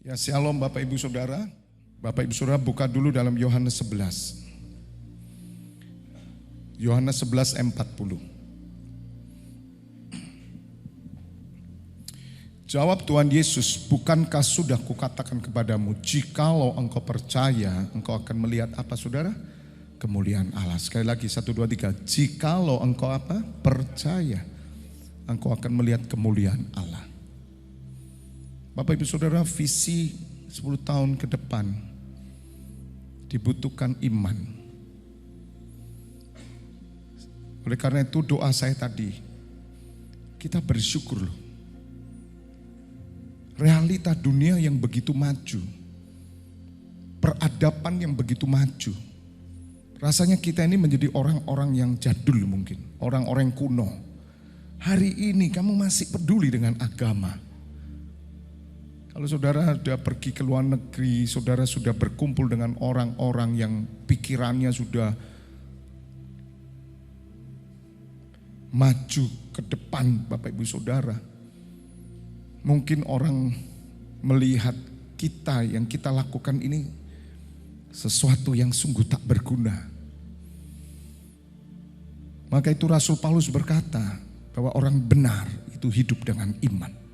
Ya, shalom Bapak Ibu Saudara. Bapak Ibu Saudara buka dulu dalam Yohanes 11. Yohanes 11 ayat 40. Jawab Tuhan Yesus, bukankah sudah kukatakan kepadamu, jikalau engkau percaya, engkau akan melihat apa saudara? Kemuliaan Allah. Sekali lagi, 1, 2, 3. Jikalau engkau apa? Percaya, engkau akan melihat kemuliaan Allah. Bapak Ibu Saudara, visi 10 tahun ke depan dibutuhkan iman. Oleh karena itu doa saya tadi, kita bersyukur loh. Realita dunia yang begitu maju, peradaban yang begitu maju. Rasanya kita ini menjadi orang-orang yang jadul mungkin, orang-orang kuno. Hari ini kamu masih peduli dengan agama. Kalau saudara sudah pergi ke luar negeri, saudara sudah berkumpul dengan orang-orang yang pikirannya sudah maju ke depan, Bapak Ibu Saudara. Mungkin orang melihat kita yang kita lakukan ini sesuatu yang sungguh tak berguna. Maka itu Rasul Paulus berkata bahwa orang benar itu hidup dengan iman.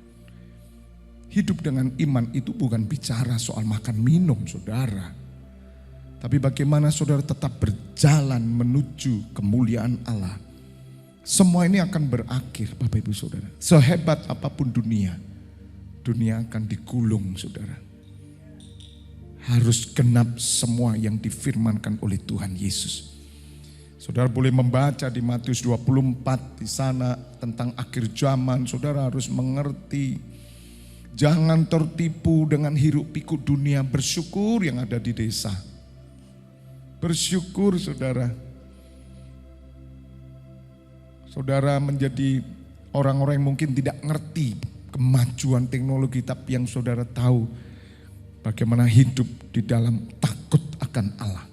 Hidup dengan iman itu bukan bicara soal makan minum saudara. Tapi bagaimana saudara tetap berjalan menuju kemuliaan Allah. Semua ini akan berakhir Bapak Ibu Saudara. Sehebat apapun dunia, dunia akan digulung saudara. Harus genap semua yang difirmankan oleh Tuhan Yesus. Saudara boleh membaca di Matius 24 di sana tentang akhir zaman. Saudara harus mengerti. Jangan tertipu dengan hiruk pikuk dunia, bersyukur yang ada di desa. Bersyukur saudara. Saudara menjadi orang-orang yang mungkin tidak ngerti kemajuan teknologi, tapi yang saudara tahu bagaimana hidup di dalam takut akan Allah.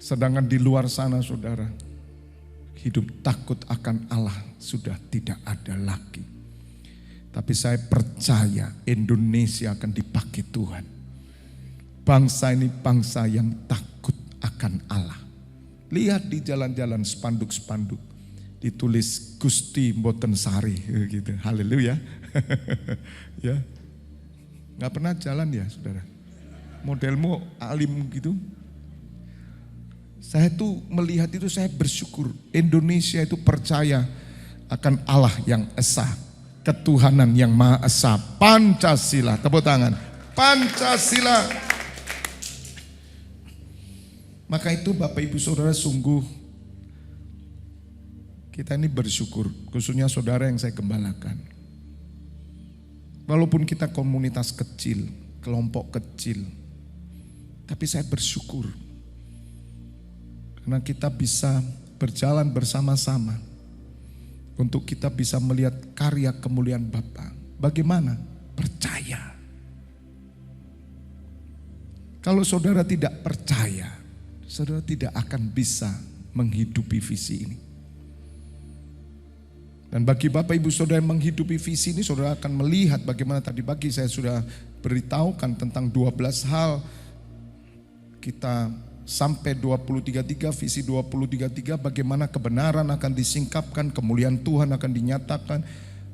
Sedangkan di luar sana saudara, hidup takut akan Allah sudah tidak ada lagi. Tapi saya percaya Indonesia akan dipakai Tuhan. Bangsa ini bangsa yang takut akan Allah. Lihat di jalan-jalan spanduk-spanduk ditulis Gusti Mboten Sari gitu. Haleluya. Ya. Nggak pernah jalan ya saudara. Modelmu alim gitu. Saya tuh melihat itu saya bersyukur. Indonesia itu percaya akan Allah yang esa. Ketuhanan yang Maha Esa, Pancasila, tepuk tangan, Pancasila. Maka itu Bapak Ibu Saudara sungguh kita ini bersyukur, khususnya saudara yang saya gembalakan. Walaupun kita komunitas kecil, kelompok kecil, tapi saya bersyukur karena kita bisa berjalan bersama-sama. Untuk kita bisa melihat karya kemuliaan Bapa. Bagaimana? Percaya. Kalau saudara tidak percaya, saudara tidak akan bisa menghidupi visi ini. Dan bagi Bapak Ibu Saudara yang menghidupi visi ini, saudara akan melihat bagaimana tadi pagi saya sudah beritahukan tentang 12 hal. Kita sampai 2033, visi 2033, bagaimana kebenaran akan disingkapkan, kemuliaan Tuhan akan dinyatakan,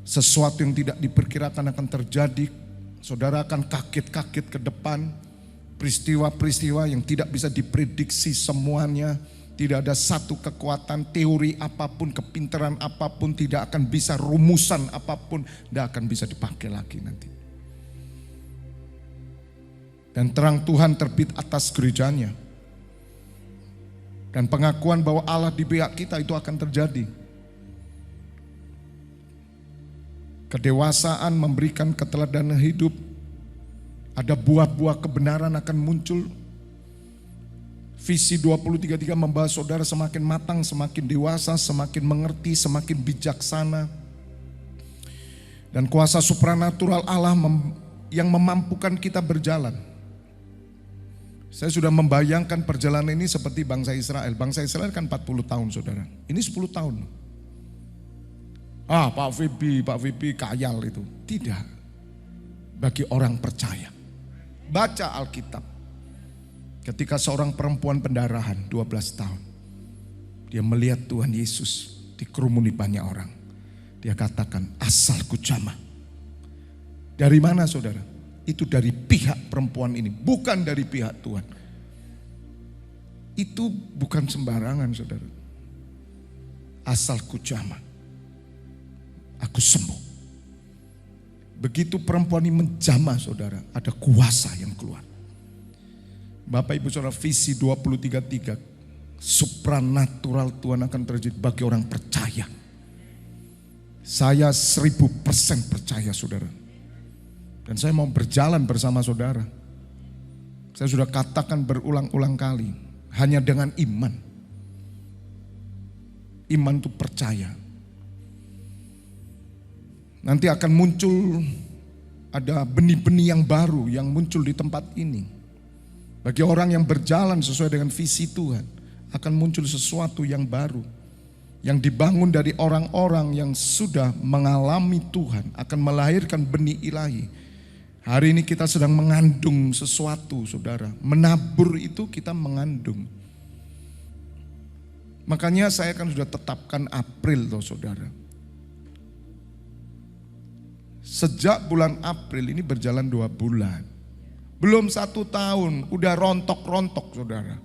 sesuatu yang tidak diperkirakan akan terjadi. Saudara akan kaget-kaget ke depan, peristiwa-peristiwa yang tidak bisa diprediksi semuanya. Tidak ada satu kekuatan, teori apapun, kepintaran apapun, tidak akan bisa, rumusan apapun, tidak akan bisa dipakai lagi nanti. Dan terang Tuhan terbit atas gerejanya. Dan pengakuan bahwa Allah di pihak kita itu akan terjadi. Kedewasaan memberikan keteladanan hidup. Ada buah-buah kebenaran akan muncul. Visi 2033 membahas saudara semakin matang, semakin dewasa, semakin mengerti, semakin bijaksana. Dan kuasa supranatural Allah yang memampukan kita berjalan. Saya sudah membayangkan perjalanan ini seperti bangsa Israel. Bangsa Israel kan 40 tahun saudara. Ini 10 tahun. Pak Vibi kayal itu. Tidak. bagi orang percaya. Baca Alkitab. Ketika seorang perempuan pendarahan 12 tahun, dia melihat Tuhan Yesus dikerumuni banyak orang. Dia katakan, asalku jamah. Dari mana saudara? Itu dari pihak perempuan ini, bukan dari pihak Tuhan. Itu bukan sembarangan saudara. Asalku jamah, aku sembuh. Begitu perempuan ini menjamah saudara, ada kuasa yang keluar. Bapak Ibu Saudara, visi 2033, supranatural Tuhan akan terjadi bagi orang percaya. Saya 1000% percaya saudara. Dan saya mau berjalan bersama saudara. Saya sudah katakan berulang-ulang kali, hanya dengan iman. Iman itu percaya. Nanti akan muncul, ada benih-benih yang baru yang muncul di tempat ini. Bagi orang yang berjalan sesuai dengan visi Tuhan, akan muncul sesuatu yang baru. Yang dibangun dari orang-orang yang sudah mengalami Tuhan, akan melahirkan benih ilahi. Hari ini kita sedang mengandung sesuatu saudara. Menabur itu kita mengandung. Makanya saya kan sudah tetapkan April loh saudara. Sejak bulan April ini berjalan 2 bulan. Belum 1 tahun, udah rontok-rontok saudara.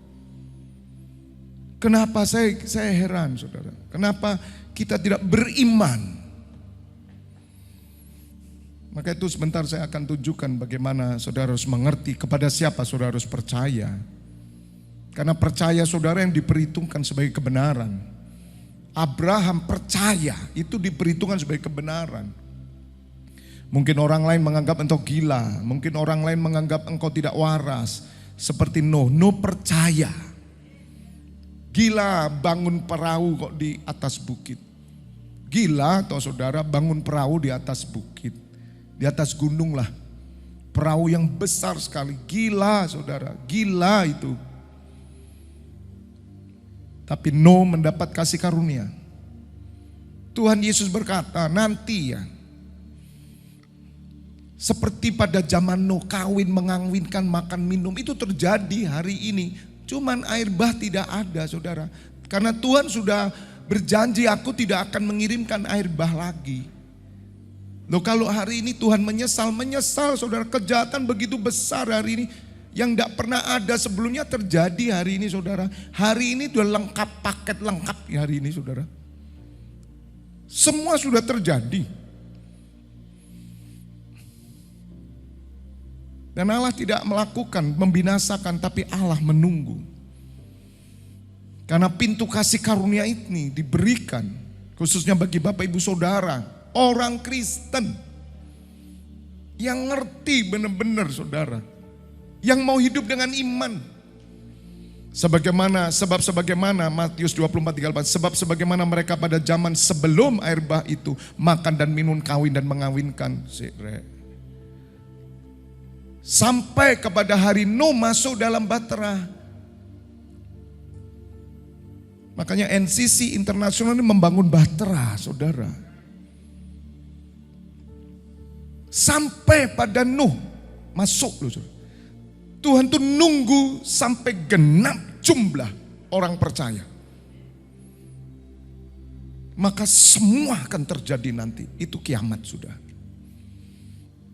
Kenapa saya heran saudara. Kenapa kita tidak beriman. Maka itu sebentar saya akan tunjukkan bagaimana saudara harus mengerti kepada siapa saudara harus percaya. Karena percaya saudara yang diperhitungkan sebagai kebenaran. Abraham percaya itu diperhitungkan sebagai kebenaran. Mungkin orang lain menganggap engkau gila, mungkin orang lain menganggap engkau tidak waras. Seperti Nuh percaya. Gila bangun perahu kok di atas bukit. Gila toh saudara bangun perahu di atas bukit. Di atas gunung lah. Perahu yang besar sekali, gila saudara, gila itu. Tapi Nuh mendapat kasih karunia. Tuhan Yesus berkata, nanti ya. Seperti pada zaman Nuh, kawin, mengawinkan, makan, minum, itu terjadi hari ini. Cuman air bah tidak ada saudara. Karena Tuhan sudah berjanji, aku tidak akan mengirimkan air bah lagi. Loh kalau hari ini Tuhan menyesal saudara, kejahatan begitu besar hari ini. Yang tidak pernah ada sebelumnya terjadi hari ini saudara. Hari ini sudah lengkap, paket lengkap hari ini saudara. Semua sudah terjadi. Dan Allah tidak melakukan, membinasakan, tapi Allah menunggu. Karena pintu kasih karunia ini diberikan, khususnya bagi Bapak Ibu Saudara, orang Kristen. Yang ngerti benar-benar saudara. Yang mau hidup dengan iman. Sebagaimana Matius 24:38, sebab sebagaimana mereka pada zaman sebelum air bah itu, makan dan minum, kawin dan mengawinkan. Sampai kepada hari Nuh masuk dalam bahtera. Makanya NCC Internasional ini membangun bahtera saudara. Sampai pada Nuh masuk loh saudara. Tuhan tuh nunggu sampai genap jumlah orang percaya. Maka semua akan terjadi nanti. Itu kiamat sudah.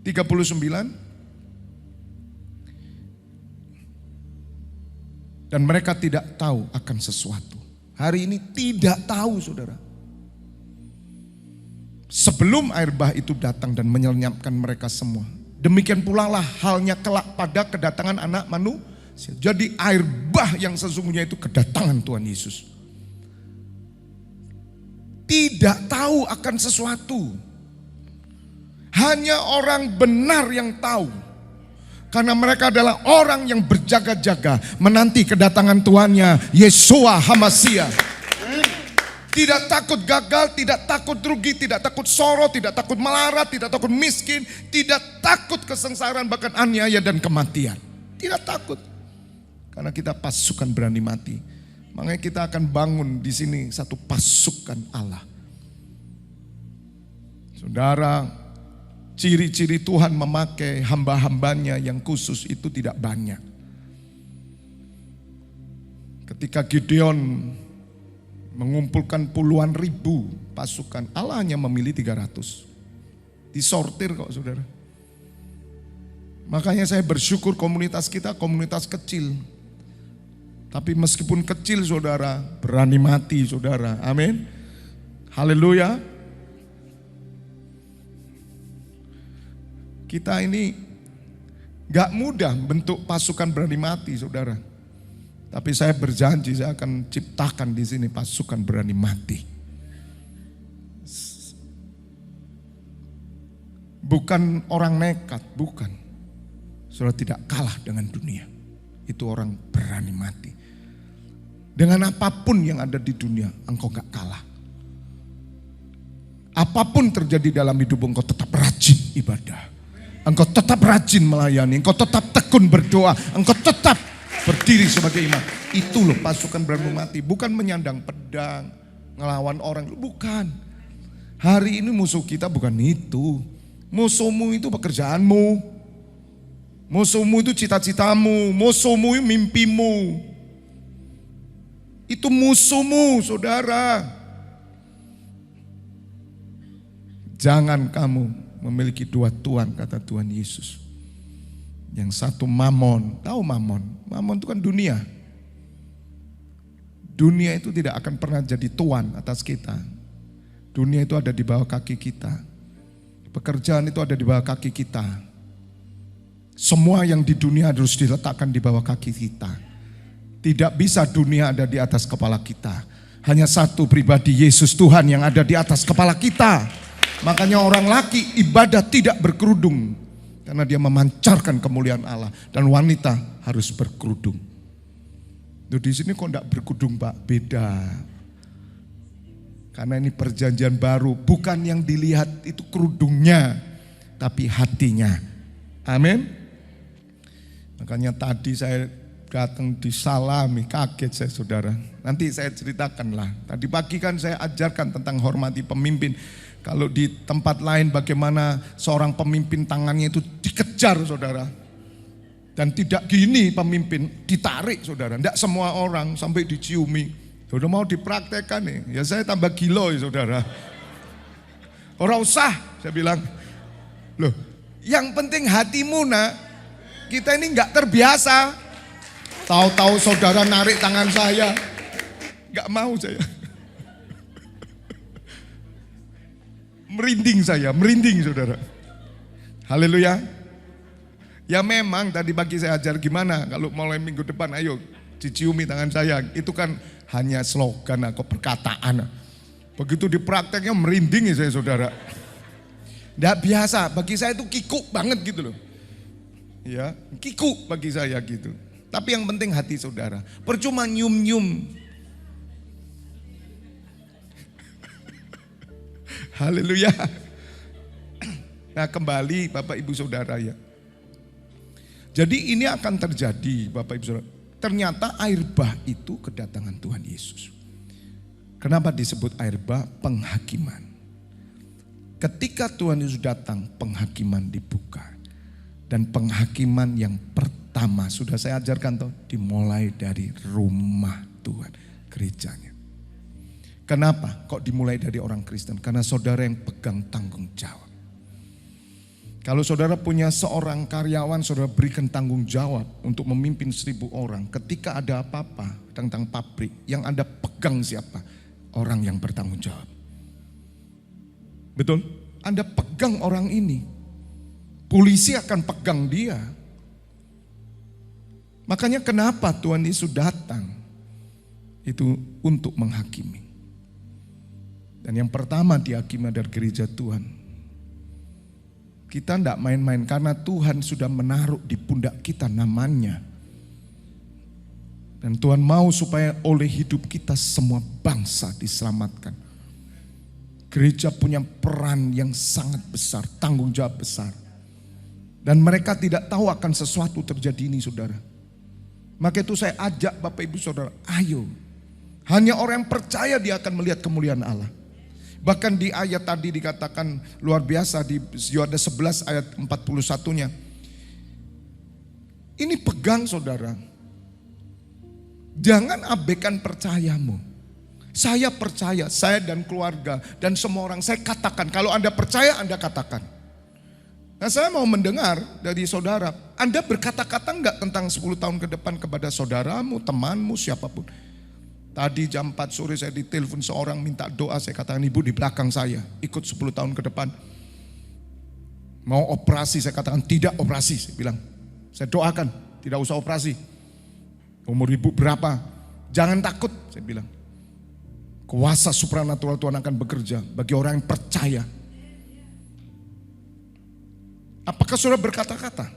39. Dan mereka tidak tahu akan sesuatu. Hari ini tidak tahu saudara. Sebelum air bah itu datang dan menyelenyapkan mereka semua. Demikian pula lah halnya kelak pada kedatangan anak manusia. Jadi air bah yang sesungguhnya itu kedatangan Tuhan Yesus. Tidak tahu akan sesuatu. Hanya orang benar yang tahu. Karena mereka adalah orang yang berjaga-jaga menanti kedatangan Tuhannya, Yeshua HaMashiach. Tidak takut gagal, tidak takut rugi, tidak takut sorot, tidak takut melarat, tidak takut miskin, tidak takut kesengsaraan bahkan aniaya dan kematian. Tidak takut. Karena kita pasukan berani mati. Makanya kita akan bangun di sini satu pasukan Allah. Saudara, ciri-ciri Tuhan memakai hamba-hambanya yang khusus itu tidak banyak. Ketika Gideon mengumpulkan puluhan ribu pasukan, Allah hanya memilih 300. Disortir kok saudara. Makanya saya bersyukur komunitas kita komunitas kecil. Tapi meskipun kecil saudara, berani mati saudara. Amin. Haleluya. Kita ini gak mudah bentuk pasukan berani mati saudara. Tapi saya berjanji saya akan ciptakan di sini pasukan berani mati. Bukan orang nekat, bukan. Saudara tidak kalah dengan dunia. Itu orang berani mati. Dengan apapun yang ada di dunia, engkau gak kalah. Apapun terjadi dalam hidup engkau tetap rajin ibadah. Engkau tetap rajin melayani, engkau tetap tekun berdoa, engkau tetap berdiri sebagai imam. Itu loh pasukan berani mati. Bukan menyandang pedang, ngelawan orang, bukan. Hari ini musuh kita bukan itu. Musuhmu itu pekerjaanmu. Musuhmu itu cita-citamu. Musuhmu itu mimpimu. Itu musuhmu saudara. Jangan kamu memiliki dua Tuhan kata Tuhan Yesus. Yang satu Mamon. Tahu Mamon? Mamon itu kan dunia. Dunia itu tidak akan pernah jadi tuan atas kita. Dunia itu ada di bawah kaki kita. Pekerjaan itu ada di bawah kaki kita. Semua yang di dunia harus diletakkan di bawah kaki kita. Tidak bisa dunia ada di atas kepala kita. Hanya satu pribadi Yesus Tuhan yang ada di atas kepala kita. Makanya orang laki ibadah tidak berkerudung. Karena dia memancarkan kemuliaan Allah. Dan wanita harus berkerudung. Tuh di sini kok enggak berkerudung Pak? Beda. Karena ini perjanjian baru. Bukan yang dilihat itu kerudungnya. Tapi hatinya. Amin. Makanya tadi saya datang disalami, kaget saya saudara. Nanti saya ceritakan lah. Tadi pagi kan saya ajarkan tentang hormati pemimpin. Kalau di tempat lain bagaimana seorang pemimpin tangannya itu dikejar saudara. Dan tidak gini pemimpin, ditarik saudara. Tidak semua orang sampai diciumi. Sudah mau dipraktekkan nih, ya saya tambah gila ya saudara. Orang usah, saya bilang. Loh, yang penting hatimu nak, kita ini nggak terbiasa. Tahu-tahu saudara narik tangan saya, nggak mau saya. Merinding saya, merinding saudara. Haleluya. Ya memang tadi pagi saya ajar gimana kalau mulai minggu depan ayo diciumi tangan saya. Itu kan hanya slogan atau perkataan. Begitu diprakteknya merinding ya saya saudara. Tidak biasa, bagi saya itu kikuk banget gitu loh. Ya, kikuk bagi saya gitu. Tapi yang penting hati saudara. Percuma nyum-nyum. Haleluya. Nah kembali Bapak Ibu Saudara ya. Jadi ini akan terjadi Bapak Ibu Saudara. Ternyata air bah itu kedatangan Tuhan Yesus. Kenapa disebut air bah? Penghakiman. Ketika Tuhan Yesus datang, penghakiman dibuka. Dan penghakiman yang pertama, sudah saya ajarkan toh, dimulai dari rumah Tuhan, gerejanya. Kenapa kok dimulai dari orang Kristen? Karena saudara yang pegang tanggung jawab. Kalau saudara punya seorang karyawan, saudara berikan tanggung jawab untuk memimpin 1000 orang. Ketika ada apa-apa tentang pabrik, yang Anda pegang siapa? Orang yang bertanggung jawab. Betul? Anda pegang orang ini. Polisi akan pegang dia. Makanya kenapa Tuhan Yesus datang? Itu untuk menghakimi. Dan yang pertama dihakimi dari gereja Tuhan. Kita tidak main-main karena Tuhan sudah menaruh di pundak kita namanya. Dan Tuhan mau supaya oleh hidup kita semua bangsa diselamatkan. Gereja punya peran yang sangat besar, tanggung jawab besar. Dan mereka tidak tahu akan sesuatu terjadi ini saudara. Maka itu saya ajak Bapak Ibu Saudara, ayo. Hanya orang yang percaya dia akan melihat kemuliaan Allah. Bahkan di ayat tadi dikatakan luar biasa di Yohanes 11 ayat 41-nya. Ini pegang saudara. Jangan abaikan percayamu. Saya percaya, saya dan keluarga dan semua orang, saya katakan. Kalau Anda percaya, Anda katakan. Nah, saya mau mendengar dari saudara, Anda berkata-kata enggak tentang 10 tahun ke depan kepada saudaramu, temanmu, siapapun. Tadi jam 4 sore saya ditelepon seorang minta doa, saya katakan ibu di belakang saya, ikut 10 tahun ke depan. Mau operasi, saya katakan tidak operasi, saya bilang. Saya doakan, tidak usah operasi. Umur ibu berapa? Jangan takut, saya bilang. Kuasa supranatural Tuhan akan bekerja bagi orang yang percaya. Apakah saudara berkata-kata?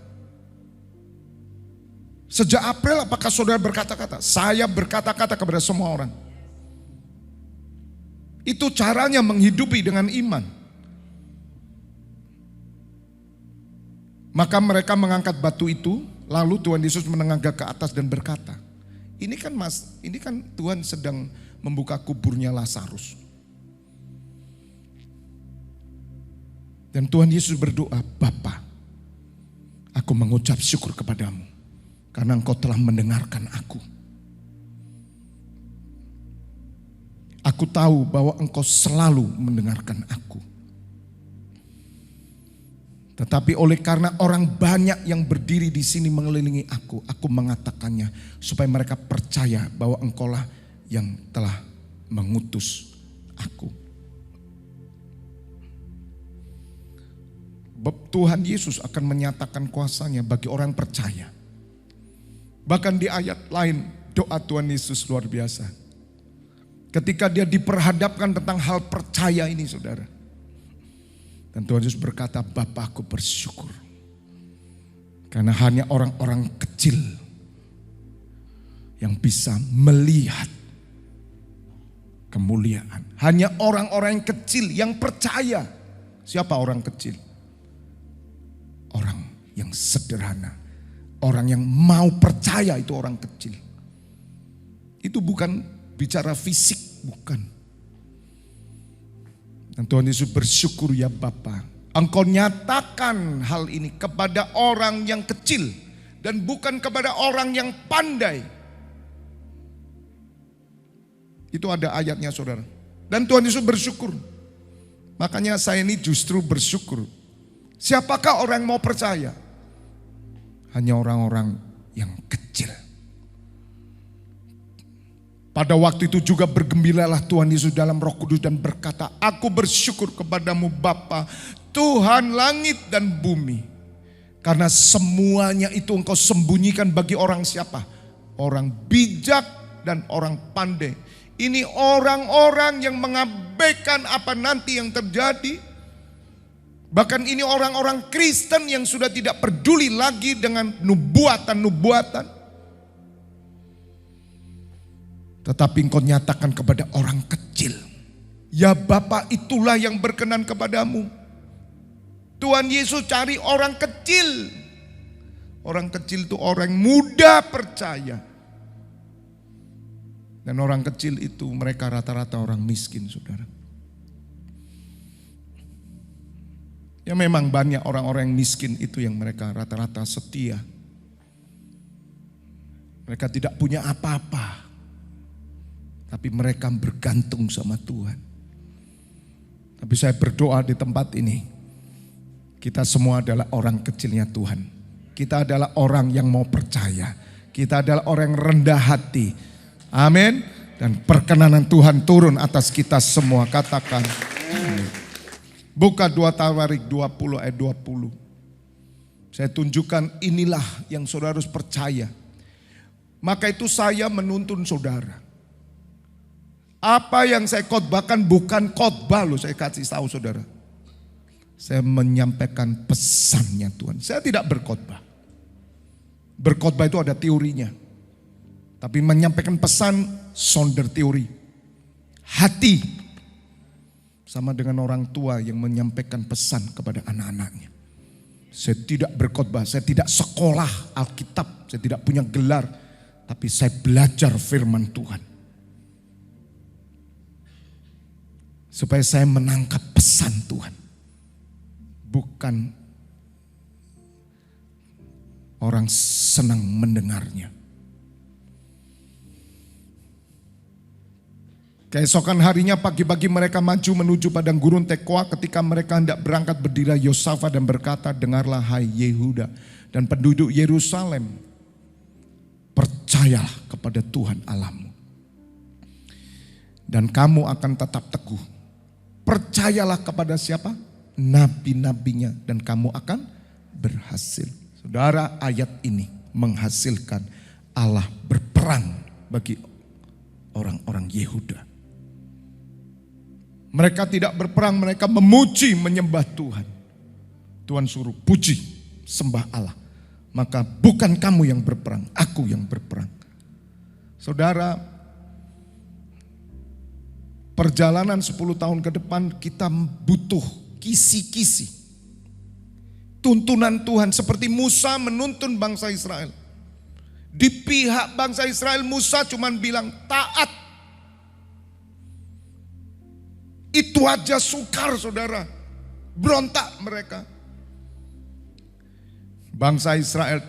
Sejak April apakah saudara berkata-kata? Saya berkata-kata kepada semua orang. Itu caranya menghidupi dengan iman. Maka mereka mengangkat batu itu, lalu Tuhan Yesus menengadah ke atas dan berkata, ini kan Tuhan sedang membuka kuburnya Lazarus. Dan Tuhan Yesus berdoa, Bapa, aku mengucap syukur kepadamu. Karena engkau telah mendengarkan aku. Aku tahu bahwa engkau selalu mendengarkan aku. Tetapi oleh karena orang banyak yang berdiri di sini mengelilingi aku mengatakannya supaya mereka percaya bahwa engkaulah yang telah mengutus aku. Tuhan Yesus akan menyatakan kuasanya bagi orang percaya. Bahkan di ayat lain doa Tuhan Yesus luar biasa. Ketika dia diperhadapkan tentang hal percaya ini saudara. Dan Tuhan Yesus berkata, Bapa aku bersyukur. Karena hanya orang-orang kecil yang bisa melihat kemuliaan. Hanya orang-orang yang kecil yang percaya. Siapa orang kecil? Orang yang sederhana. Orang yang mau percaya itu orang kecil. Itu bukan bicara fisik, bukan. Dan Tuhan Yesus bersyukur ya Bapa, engkau nyatakan hal ini kepada orang yang kecil dan bukan kepada orang yang pandai. Itu ada ayatnya saudara. Dan Tuhan Yesus bersyukur. Makanya saya ini justru bersyukur. Siapakah orang yang mau percaya? Hanya orang-orang yang kecil. Pada waktu itu juga bergembiralah Tuhan Yesus dalam Roh Kudus dan berkata, aku bersyukur kepadamu Bapa, Tuhan langit dan bumi. Karena semuanya itu engkau sembunyikan bagi orang siapa? Orang bijak dan orang pandai. Ini orang-orang yang mengabaikan apa nanti yang terjadi. Bahkan ini orang-orang Kristen yang sudah tidak peduli lagi dengan nubuatan-nubuatan. Tetapi engkau nyatakan kepada orang kecil. Ya Bapa itulah yang berkenan kepadamu. Tuhan Yesus cari orang kecil. Orang kecil itu orang muda percaya. Dan orang kecil itu mereka rata-rata orang miskin saudara. Ya memang banyak orang-orang yang miskin itu yang mereka rata-rata setia. Mereka tidak punya apa-apa. Tapi mereka bergantung sama Tuhan. Tapi saya berdoa di tempat ini. Kita semua adalah orang kecilnya Tuhan. Kita adalah orang yang mau percaya. Kita adalah orang yang rendah hati. Amin. Dan perkenanan Tuhan turun atas kita semua. Katakan. Amin. Buka 2 Tawarik 20 ayat 20. Saya tunjukkan inilah yang saudara harus percaya. Maka itu saya menuntun saudara. Apa yang saya khotbahkan bukan khotbah loh, saya kasih tahu saudara. Saya menyampaikan pesannya Tuhan. Saya tidak berkhotbah. Berkhotbah itu ada teorinya. Tapi menyampaikan pesan sonder teori. Hati. Sama dengan orang tua yang menyampaikan pesan kepada anak-anaknya. Saya tidak berkhotbah, saya tidak sekolah Alkitab, saya tidak punya gelar. Tapi saya belajar firman Tuhan. Supaya saya menangkap pesan Tuhan. Bukan orang senang mendengarnya. Keesokan harinya pagi-pagi mereka maju menuju padang gurun Tekoa. Ketika mereka hendak berangkat, berdiri Yosafat dan berkata, dengarlah hai Yehuda dan penduduk Yerusalem, percayalah kepada Tuhan Allahmu dan kamu akan tetap teguh. Percayalah kepada siapa? Nabi-nabinya, dan kamu akan berhasil. Saudara, ayat ini menghasilkan Allah berperang bagi orang-orang Yehuda. Mereka tidak berperang, mereka memuji, menyembah Tuhan. Tuhan suruh puji, sembah Allah. Maka bukan kamu yang berperang, aku yang berperang. Saudara, perjalanan 10 tahun ke depan kita butuh kisi-kisi. Tuntunan Tuhan seperti Musa menuntun bangsa Israel. Di pihak bangsa Israel, Musa cuma bilang taat. Itu aja sukar, saudara. Berontak mereka. Bangsa Israel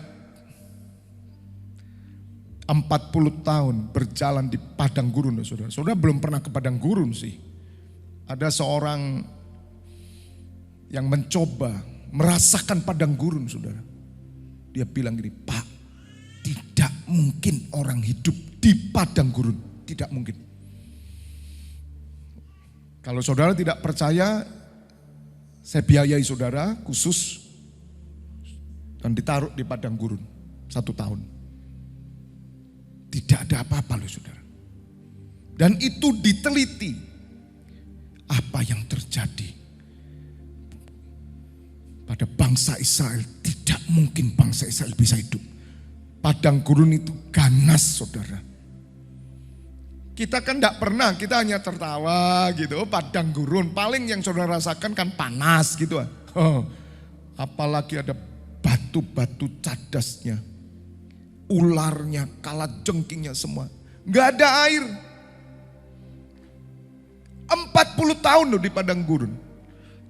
40 tahun berjalan di padang gurun, saudara. Saudara belum pernah ke padang gurun sih. Ada seorang yang mencoba merasakan padang gurun, saudara. Dia bilang gini, Pak, tidak mungkin orang hidup di padang gurun. Tidak mungkin. Kalau saudara tidak percaya, saya biayai saudara khusus dan ditaruh di padang gurun 1 tahun. Tidak ada apa-apa loh saudara. Dan itu diteliti. Apa yang terjadi pada bangsa Israel, tidak mungkin bangsa Israel bisa hidup. Padang gurun itu ganas saudara. Kita kan tidak pernah, kita hanya tertawa gitu, padang gurun. Paling yang saudara rasakan kan panas gitu. Apalagi ada batu-batu cadasnya, ularnya, kalajengkingnya semua. Gak ada air. 40 tahun loh di padang gurun.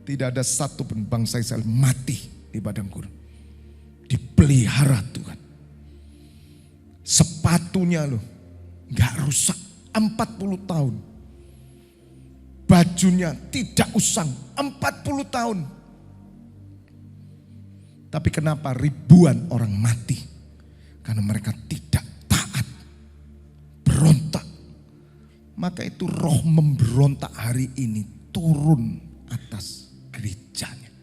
Tidak ada satu pun bangsa Israel mati di padang gurun. Dipelihara Tuhan. Sepatunya loh gak rusak. 40 tahun. Bajunya tidak usang. 40 tahun. Tapi kenapa ribuan orang mati? Karena mereka tidak taat. Berontak. Maka itu roh memberontak hari ini turun atas gerejanya.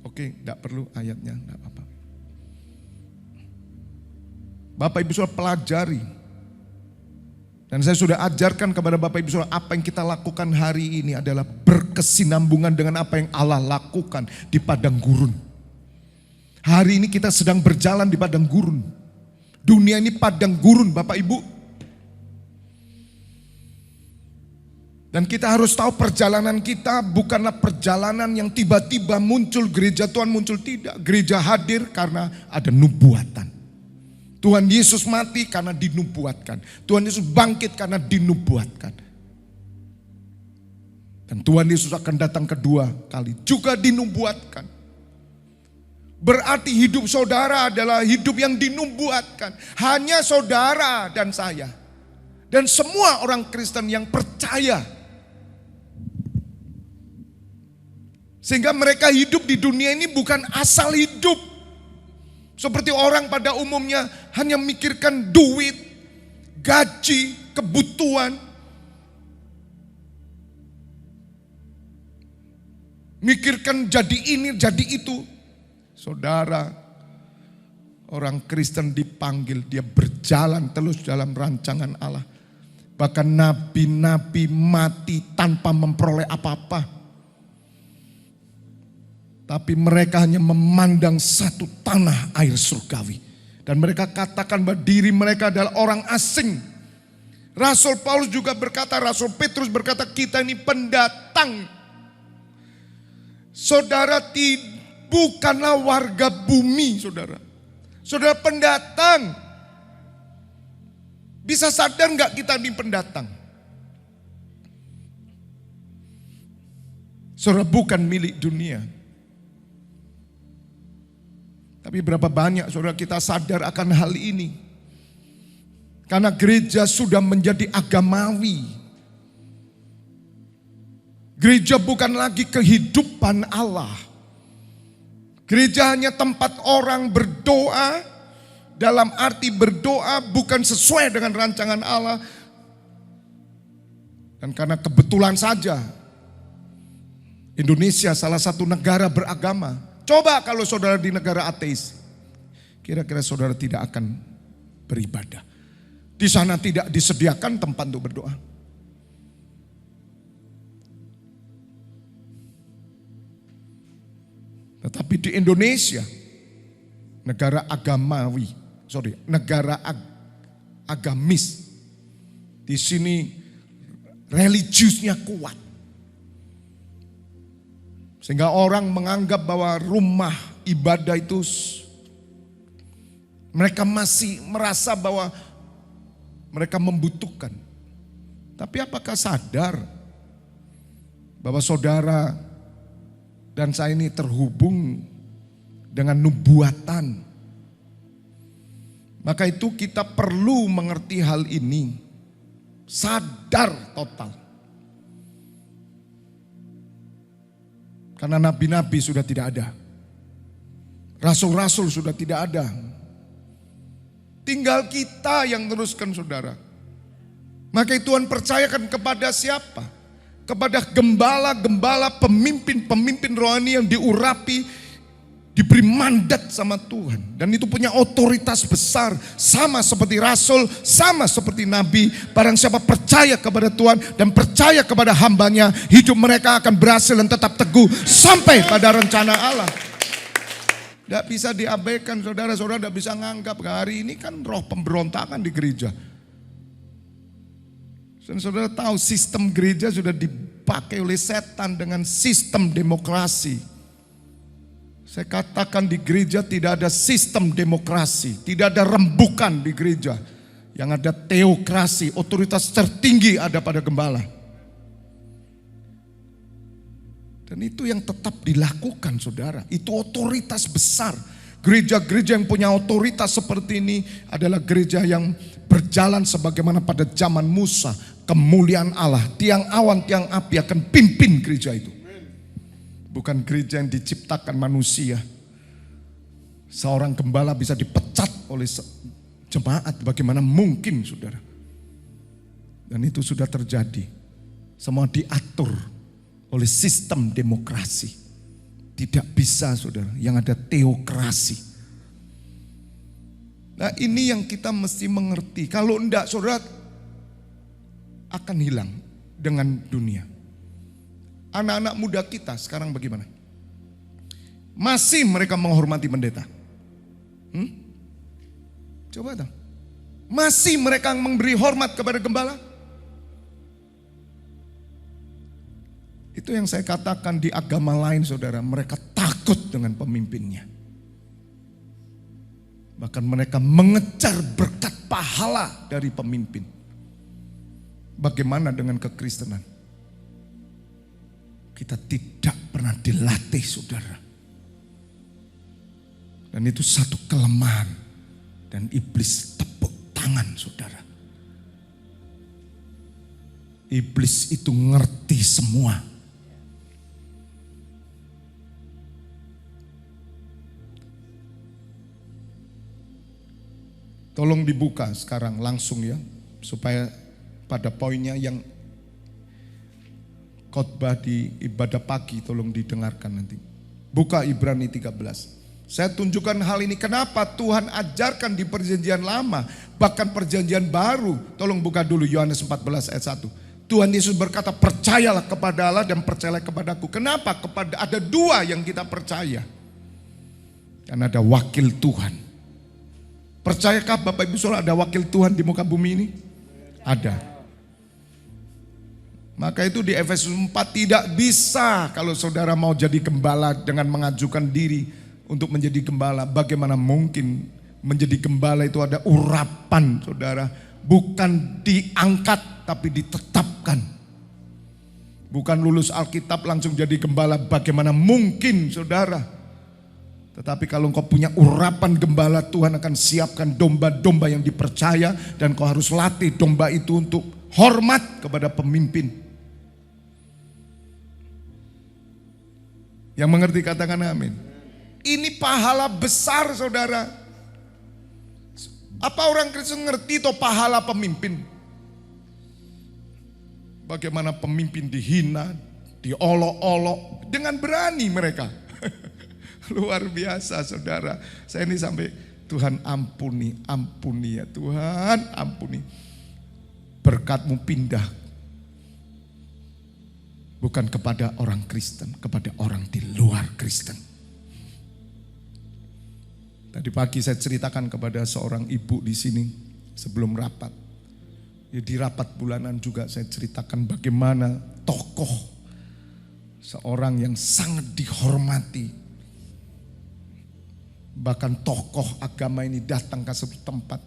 Oke, tidak perlu ayatnya, tidak apa-apa. Bapak Ibu Saudara pelajari. Dan saya sudah ajarkan kepada Bapak Ibu Saudara, apa yang kita lakukan hari ini adalah berkesinambungan dengan apa yang Allah lakukan di padang gurun. Hari ini kita sedang berjalan di padang gurun. Dunia ini padang gurun Bapak Ibu. Dan kita harus tahu perjalanan kita bukanlah perjalanan yang tiba-tiba muncul gereja Tuhan muncul, tidak. Gereja hadir karena ada nubuatan. Tuhan Yesus mati karena dinubuatkan. Tuhan Yesus bangkit karena dinubuatkan. Dan Tuhan Yesus akan datang kedua kali juga dinubuatkan. Berarti hidup saudara adalah hidup yang dinubuatkan. Hanya saudara dan saya. Dan semua orang Kristen yang percaya. Sehingga mereka hidup di dunia ini bukan asal hidup. Seperti orang pada umumnya hanya mikirkan duit, gaji, kebutuhan. Mikirkan jadi ini, jadi itu. Saudara, orang Kristen dipanggil, dia berjalan terus dalam rancangan Allah. Bahkan nabi-nabi mati tanpa memperoleh apa-apa. Tapi mereka hanya memandang satu tanah air surgawi. Dan mereka katakan bahwa diri mereka adalah orang asing. Rasul Paulus juga berkata, Rasul Petrus berkata, kita ini pendatang. Saudara bukanlah warga bumi, saudara. Saudara pendatang. Bisa sadar nggak kita ini pendatang? Saudara, bukan milik dunia. Tapi berapa banyak saudara kita sadar akan hal ini? Karena gereja sudah menjadi agamawi. Gereja bukan lagi kehidupan Allah. Gereja hanya tempat orang berdoa, dalam arti berdoa bukan sesuai dengan rancangan Allah. Dan karena kebetulan saja Indonesia salah satu negara beragama. Coba kalau saudara di negara ateis, kira-kira saudara tidak akan beribadah. Di sana tidak disediakan tempat untuk berdoa. Tetapi di Indonesia, negara agamis. Di sini religiusnya kuat. Sehingga orang menganggap bahwa rumah ibadah itu mereka masih merasa bahwa mereka membutuhkan. Tapi apakah sadar bahwa saudara dan saya ini terhubung dengan nubuatan? Maka itu kita perlu mengerti hal ini. Sadar total. Karena nabi-nabi sudah tidak ada. Rasul-rasul sudah tidak ada. Tinggal kita yang teruskan saudara. Maka Tuhan percayakan kepada siapa? Kepada gembala-gembala, pemimpin-pemimpin rohani yang diurapi, diberi mandat sama Tuhan. Dan itu punya otoritas besar, sama seperti rasul, sama seperti nabi. Barang siapa percaya kepada Tuhan dan percaya kepada hambanya, hidup mereka akan berhasil dan tetap teguh sampai pada rencana Allah. Tidak bisa diabaikan saudara-saudara, tidak bisa menganggap hari ini kan roh pemberontakan di gereja. Dan saudara tahu sistem gereja sudah dipakai oleh setan dengan sistem demokrasi. Saya katakan di gereja tidak ada sistem demokrasi, tidak ada rembukan di gereja. Yang ada teokrasi, otoritas tertinggi ada pada gembala. Dan itu yang tetap dilakukan saudara, itu otoritas besar. Gereja-gereja yang punya otoritas seperti ini adalah gereja yang berjalan sebagaimana pada zaman Musa. Kemuliaan Allah, tiang awan, tiang api akan pimpin gereja itu. Bukan gereja yang diciptakan manusia. Seorang gembala bisa dipecat oleh jemaat, bagaimana mungkin saudara. Dan itu sudah terjadi. Semua diatur oleh sistem demokrasi. Tidak bisa saudara, yang ada teokrasi. Nah ini yang kita mesti mengerti. Kalau enggak saudara akan hilang dengan dunia. Anak-anak muda kita sekarang bagaimana? Masih mereka menghormati pendeta? Coba dong. Masih mereka memberi hormat kepada gembala? Itu yang saya katakan di agama lain saudara, mereka takut dengan pemimpinnya. Bahkan mereka mengejar berkat pahala dari pemimpin. Bagaimana dengan kekristenan? Kita tidak pernah dilatih saudara. Dan itu satu kelemahan. Dan iblis tepuk tangan saudara. Iblis itu ngerti semua. Tolong dibuka sekarang langsung ya. Supaya pada poinnya yang khotbah di ibadah pagi tolong didengarkan nanti. Buka Ibrani 13. Saya tunjukkan hal ini kenapa Tuhan ajarkan di perjanjian lama, bahkan perjanjian baru. Tolong buka dulu Yohanes 14 ayat 1. Tuhan Yesus berkata, percayalah kepada Allah dan percayalah kepadaku. Kenapa? Ada dua yang kita percaya. Karena ada wakil Tuhan. Percayakah Bapak Ibu Saudara ada wakil Tuhan di muka bumi ini? Ada. Maka itu di Efesus 4 tidak bisa kalau saudara mau jadi gembala dengan mengajukan diri untuk menjadi gembala. Bagaimana mungkin menjadi gembala itu ada urapan saudara. Bukan diangkat tapi ditetapkan. Bukan lulus Alkitab langsung jadi gembala, bagaimana mungkin saudara. Tetapi kalau engkau punya urapan gembala, Tuhan akan siapkan domba-domba yang dipercaya. Dan kau harus latih domba itu untuk hormat kepada pemimpin. Yang mengerti katakan amin. Ini pahala besar saudara. Apa orang Kristen ngerti toh pahala pemimpin? Bagaimana pemimpin dihina, diolok-olok dengan berani mereka. Luar biasa saudara. Saya ini sampai Tuhan ampuni, ampuni ya Tuhan, ampuni. Berkat-Mu pindah. Bukan kepada orang Kristen, kepada orang di luar Kristen. Tadi pagi saya ceritakan kepada seorang ibu di sini sebelum rapat. Ya, di rapat bulanan juga saya ceritakan bagaimana tokoh seorang yang sangat dihormati. Bahkan tokoh agama ini datang ke satu tempat.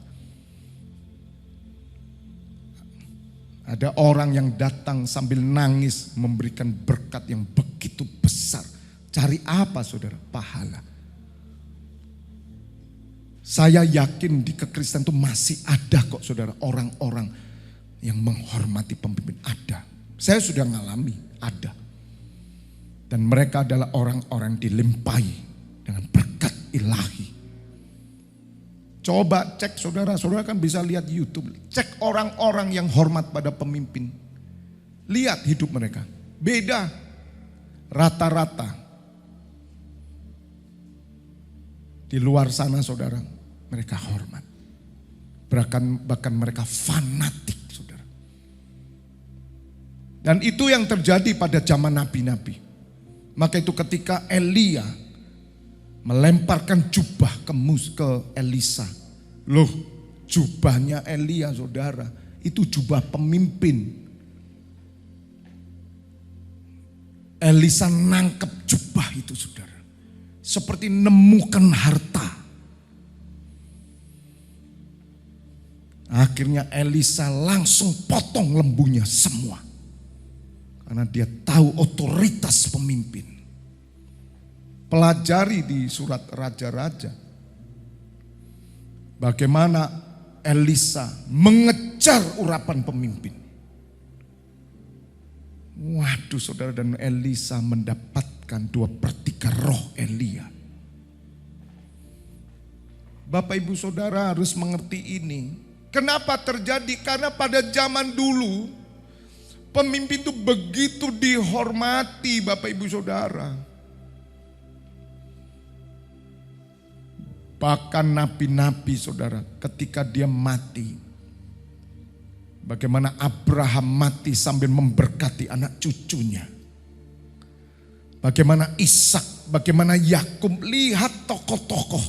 Ada orang yang datang sambil nangis memberikan berkat yang begitu besar. Cari apa saudara? Pahala. Saya yakin di kekristenan itu masih ada kok saudara orang-orang yang menghormati pemimpin. Ada. Saya sudah ngalami, ada. Dan mereka adalah orang-orang dilimpahi dengan berkat ilahi. Coba cek saudara-saudara kan bisa lihat YouTube. Cek orang-orang yang hormat pada pemimpin. Lihat hidup mereka. Beda. Rata-rata. Di luar sana saudara, mereka hormat. Bahkan mereka fanatik saudara. Dan itu yang terjadi pada zaman nabi-nabi. Maka itu ketika Elia melemparkan jubah ke Elisa. Loh, jubahnya Elia saudara, itu jubah pemimpin. Elisa nangkep jubah itu saudara. Seperti nemukan harta. Akhirnya Elisa langsung potong lembunya semua. Karena dia tahu otoritas pemimpin. Pelajari di surat Raja-Raja. Bagaimana Elisa mengejar urapan pemimpin. Waduh saudara, dan Elisa mendapatkan 2/3 roh Elia. Bapak ibu saudara harus mengerti ini. Kenapa terjadi? Karena pada zaman dulu pemimpin itu begitu dihormati Bapak ibu saudara. Bahkan nabi-nabi saudara ketika dia mati. Bagaimana Abraham mati sambil memberkati anak cucunya. Bagaimana Ishak, bagaimana Yakub, lihat tokoh-tokoh.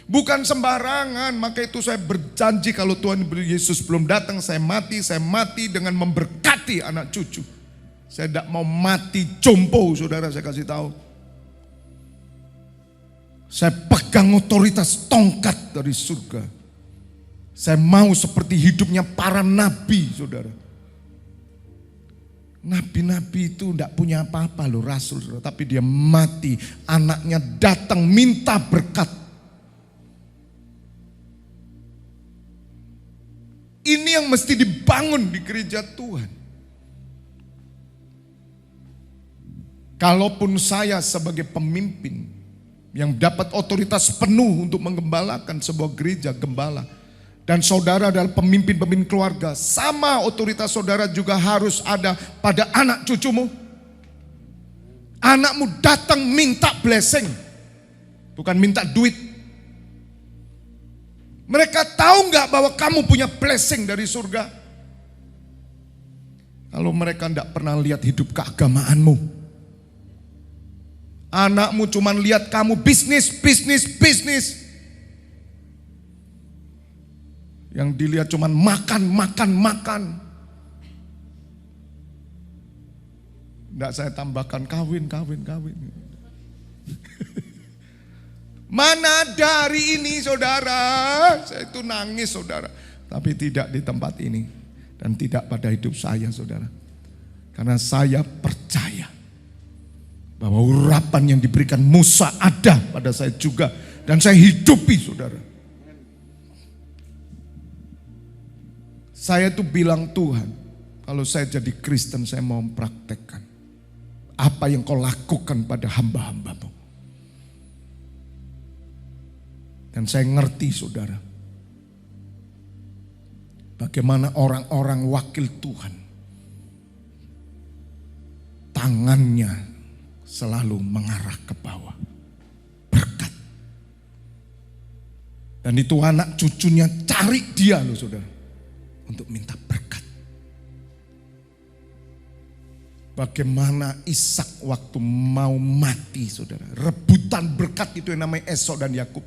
Bukan sembarangan, maka itu saya berjanji kalau Tuhan Yesus belum datang saya mati dengan memberkati anak cucu. Saya tidak mau mati jompo saudara, saya kasih tahu. Saya pegang otoritas tongkat dari surga. Saya mau seperti hidupnya para nabi saudara. Nabi-nabi itu tidak punya apa-apa loh rasul saudara. Tapi dia mati, anaknya datang minta berkat. Ini yang mesti dibangun di gereja Tuhan. Kalaupun saya sebagai pemimpin yang dapat otoritas penuh untuk menggembalakan sebuah gereja gembala. Dan saudara adalah pemimpin-pemimpin keluarga. Sama otoritas saudara juga harus ada pada anak cucumu. Anakmu datang minta blessing. Bukan minta duit. Mereka tahu nggak bahwa kamu punya blessing dari surga? Kalau mereka tidak pernah lihat hidup keagamaanmu. Anakmu cuma lihat kamu bisnis. Yang dilihat cuma makan. Tidak saya tambahkan kawin. Mana ada hari ini saudara? Saya itu nangis saudara. Tapi tidak di tempat ini. Dan tidak pada hidup saya saudara. Karena saya percaya bahwa urapan yang diberikan Musa ada pada saya juga. Dan saya hidupi, saudara. Saya tuh bilang, Tuhan, kalau saya jadi Kristen saya mau mempraktekkan apa yang kau lakukan pada hamba-hambamu. Dan saya ngerti, saudara, bagaimana orang-orang wakil Tuhan tangannya selalu mengarah ke bawah. Berkat. Dan itu anak cucunya cari dia loh, saudara, untuk minta berkat. Bagaimana Ishak waktu mau mati, saudara. Rebutan berkat itu yang namanya Esau dan Yakub.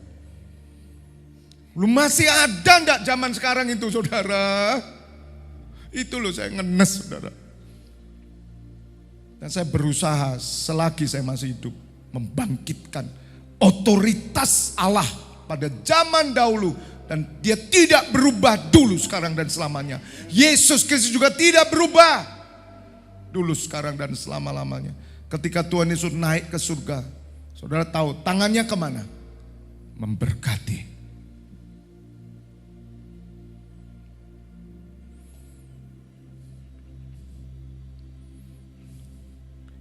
Belum masih ada enggak zaman sekarang itu, saudara? Itu loh saya ngenes, saudara. Dan saya berusaha selagi saya masih hidup membangkitkan otoritas Allah pada zaman dahulu. Dan dia tidak berubah dulu, sekarang, dan selamanya. Yesus Kristus juga tidak berubah dulu, sekarang, dan selama-lamanya. Ketika Tuhan Yesus naik ke surga, saudara tahu tangannya kemana? Memberkati.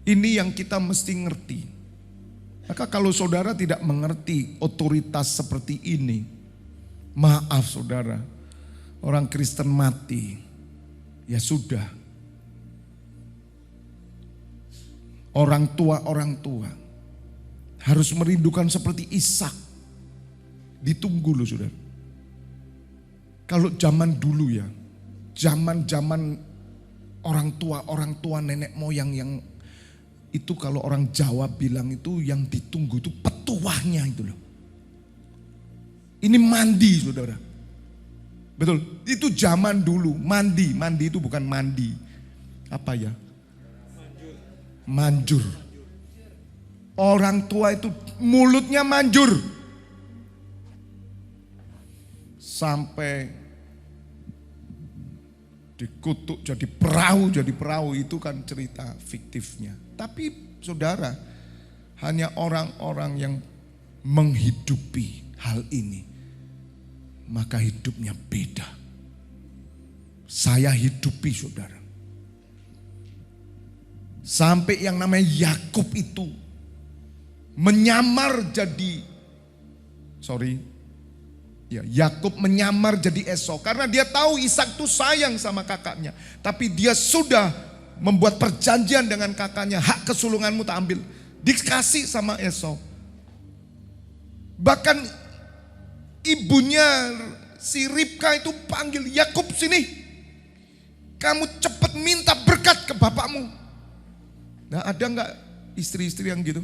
Ini yang kita mesti ngerti. Maka kalau saudara tidak mengerti otoritas seperti ini, maaf saudara, orang Kristen mati, ya sudah. Orang tua harus merindukan seperti Ishak. Ditunggu loh saudara. Kalau zaman dulu ya, zaman orang tua nenek moyang yang itu, kalau orang Jawa bilang itu yang ditunggu itu petuahnya itu loh. Ini mandi, saudara. Betul, itu zaman dulu. Mandi itu bukan mandi. Apa ya? Manjur. Orang tua itu mulutnya manjur. Sampai dikutuk jadi perahu itu kan cerita fiktifnya. Tapi saudara, hanya orang-orang yang menghidupi hal ini, maka hidupnya beda. Saya hidupi, saudara. Sampai yang namanya Yakub itu menyamar jadi, Yakub menyamar jadi Esau. Karena dia tahu Ishak itu sayang sama kakaknya. Tapi dia sudah membuat perjanjian dengan kakaknya, hak kesulunganmu tak ambil. Dikasih sama Esau. Bahkan ibunya si Ribka itu panggil, Yakub sini. Kamu cepat minta berkat ke bapakmu. Nah, ada enggak istri-istri yang gitu?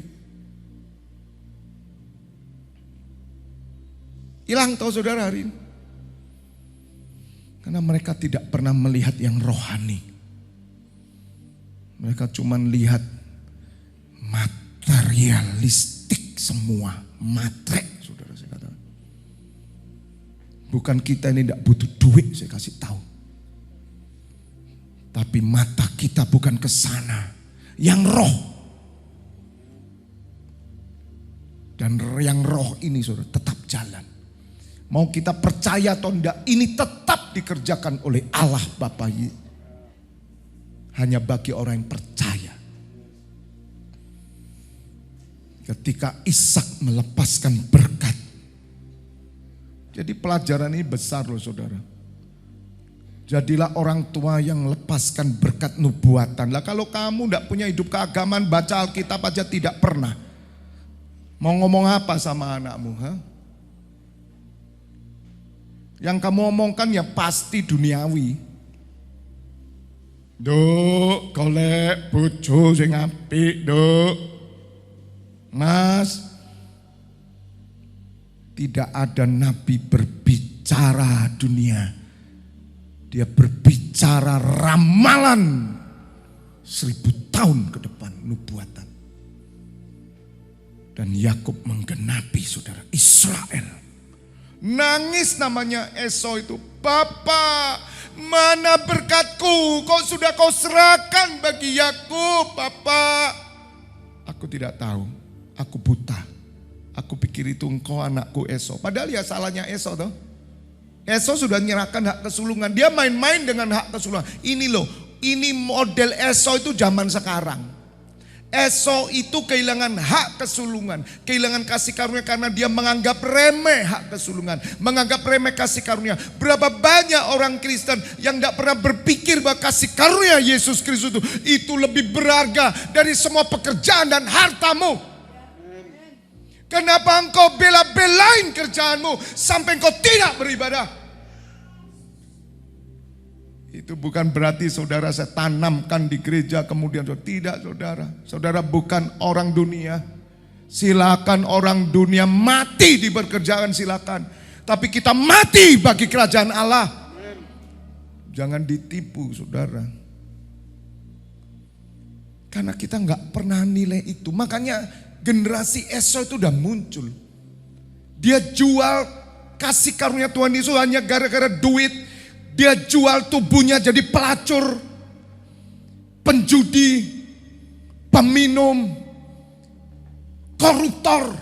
Hilang tahu saudara hari ini. Karena mereka tidak pernah melihat yang rohani. Mereka cuma lihat materialistik semua, matre, saudara saya katakan. Bukan kita ini tidak butuh duit, saya kasih tahu. Tapi mata kita bukan ke sana, yang roh. Dan yang roh ini saudara tetap jalan. Mau kita percaya atau enggak, ini tetap dikerjakan oleh Allah Bapa. Hanya bagi orang yang percaya. Ketika Ishak melepaskan berkat. Jadi pelajaran ini besar loh saudara. Jadilah orang tua yang lepaskan berkat nubuatan. Lah kalau kamu tidak punya hidup keagamaan, baca Alkitab aja tidak pernah. Mau ngomong apa sama anakmu? Yang kamu omongkan ya pasti duniawi. Duk, golek bojo sing apik, Duk. Mas, tidak ada nabi berbicara dunia. Dia berbicara ramalan 1000 tahun ke depan, nubuatan. Dan Yakub menggenapi, saudara, Israel. Nangis namanya Esau itu, Bapak, Mana berkatku? Kok sudah kau serahkan bagi Yakub, Bapak? Aku tidak tahu. Aku buta. Aku pikir itu engkau anakku Esau. Padahal ya salahnya Esau toh. Esau sudah menyerahkan hak kesulungan. Dia main-main dengan hak kesulungan. Ini loh, ini model Esau itu zaman sekarang. Esau itu kehilangan hak kesulungan, kehilangan kasih karunia karena dia menganggap remeh hak kesulungan, menganggap remeh kasih karunia. Berapa banyak orang Kristen yang tidak pernah berpikir bahwa kasih karunia Yesus Kristus itu lebih berharga dari semua pekerjaan dan hartamu. Kenapa engkau bela-belain kerjaanmu sampai engkau tidak beribadah? Itu bukan berarti saudara saya tanamkan di gereja kemudian tidak, saudara. Saudara bukan orang dunia. Silakan orang dunia mati di pekerjaan, silakan. Tapi kita mati bagi kerajaan Allah. Jangan ditipu, saudara. Karena kita nggak pernah nilai itu. Makanya generasi Esau itu udah muncul. Dia jual kasih karunia Tuhan Yesus hanya gara-gara duit. Dia jual tubuhnya jadi pelacur, penjudi, peminum, koruptor.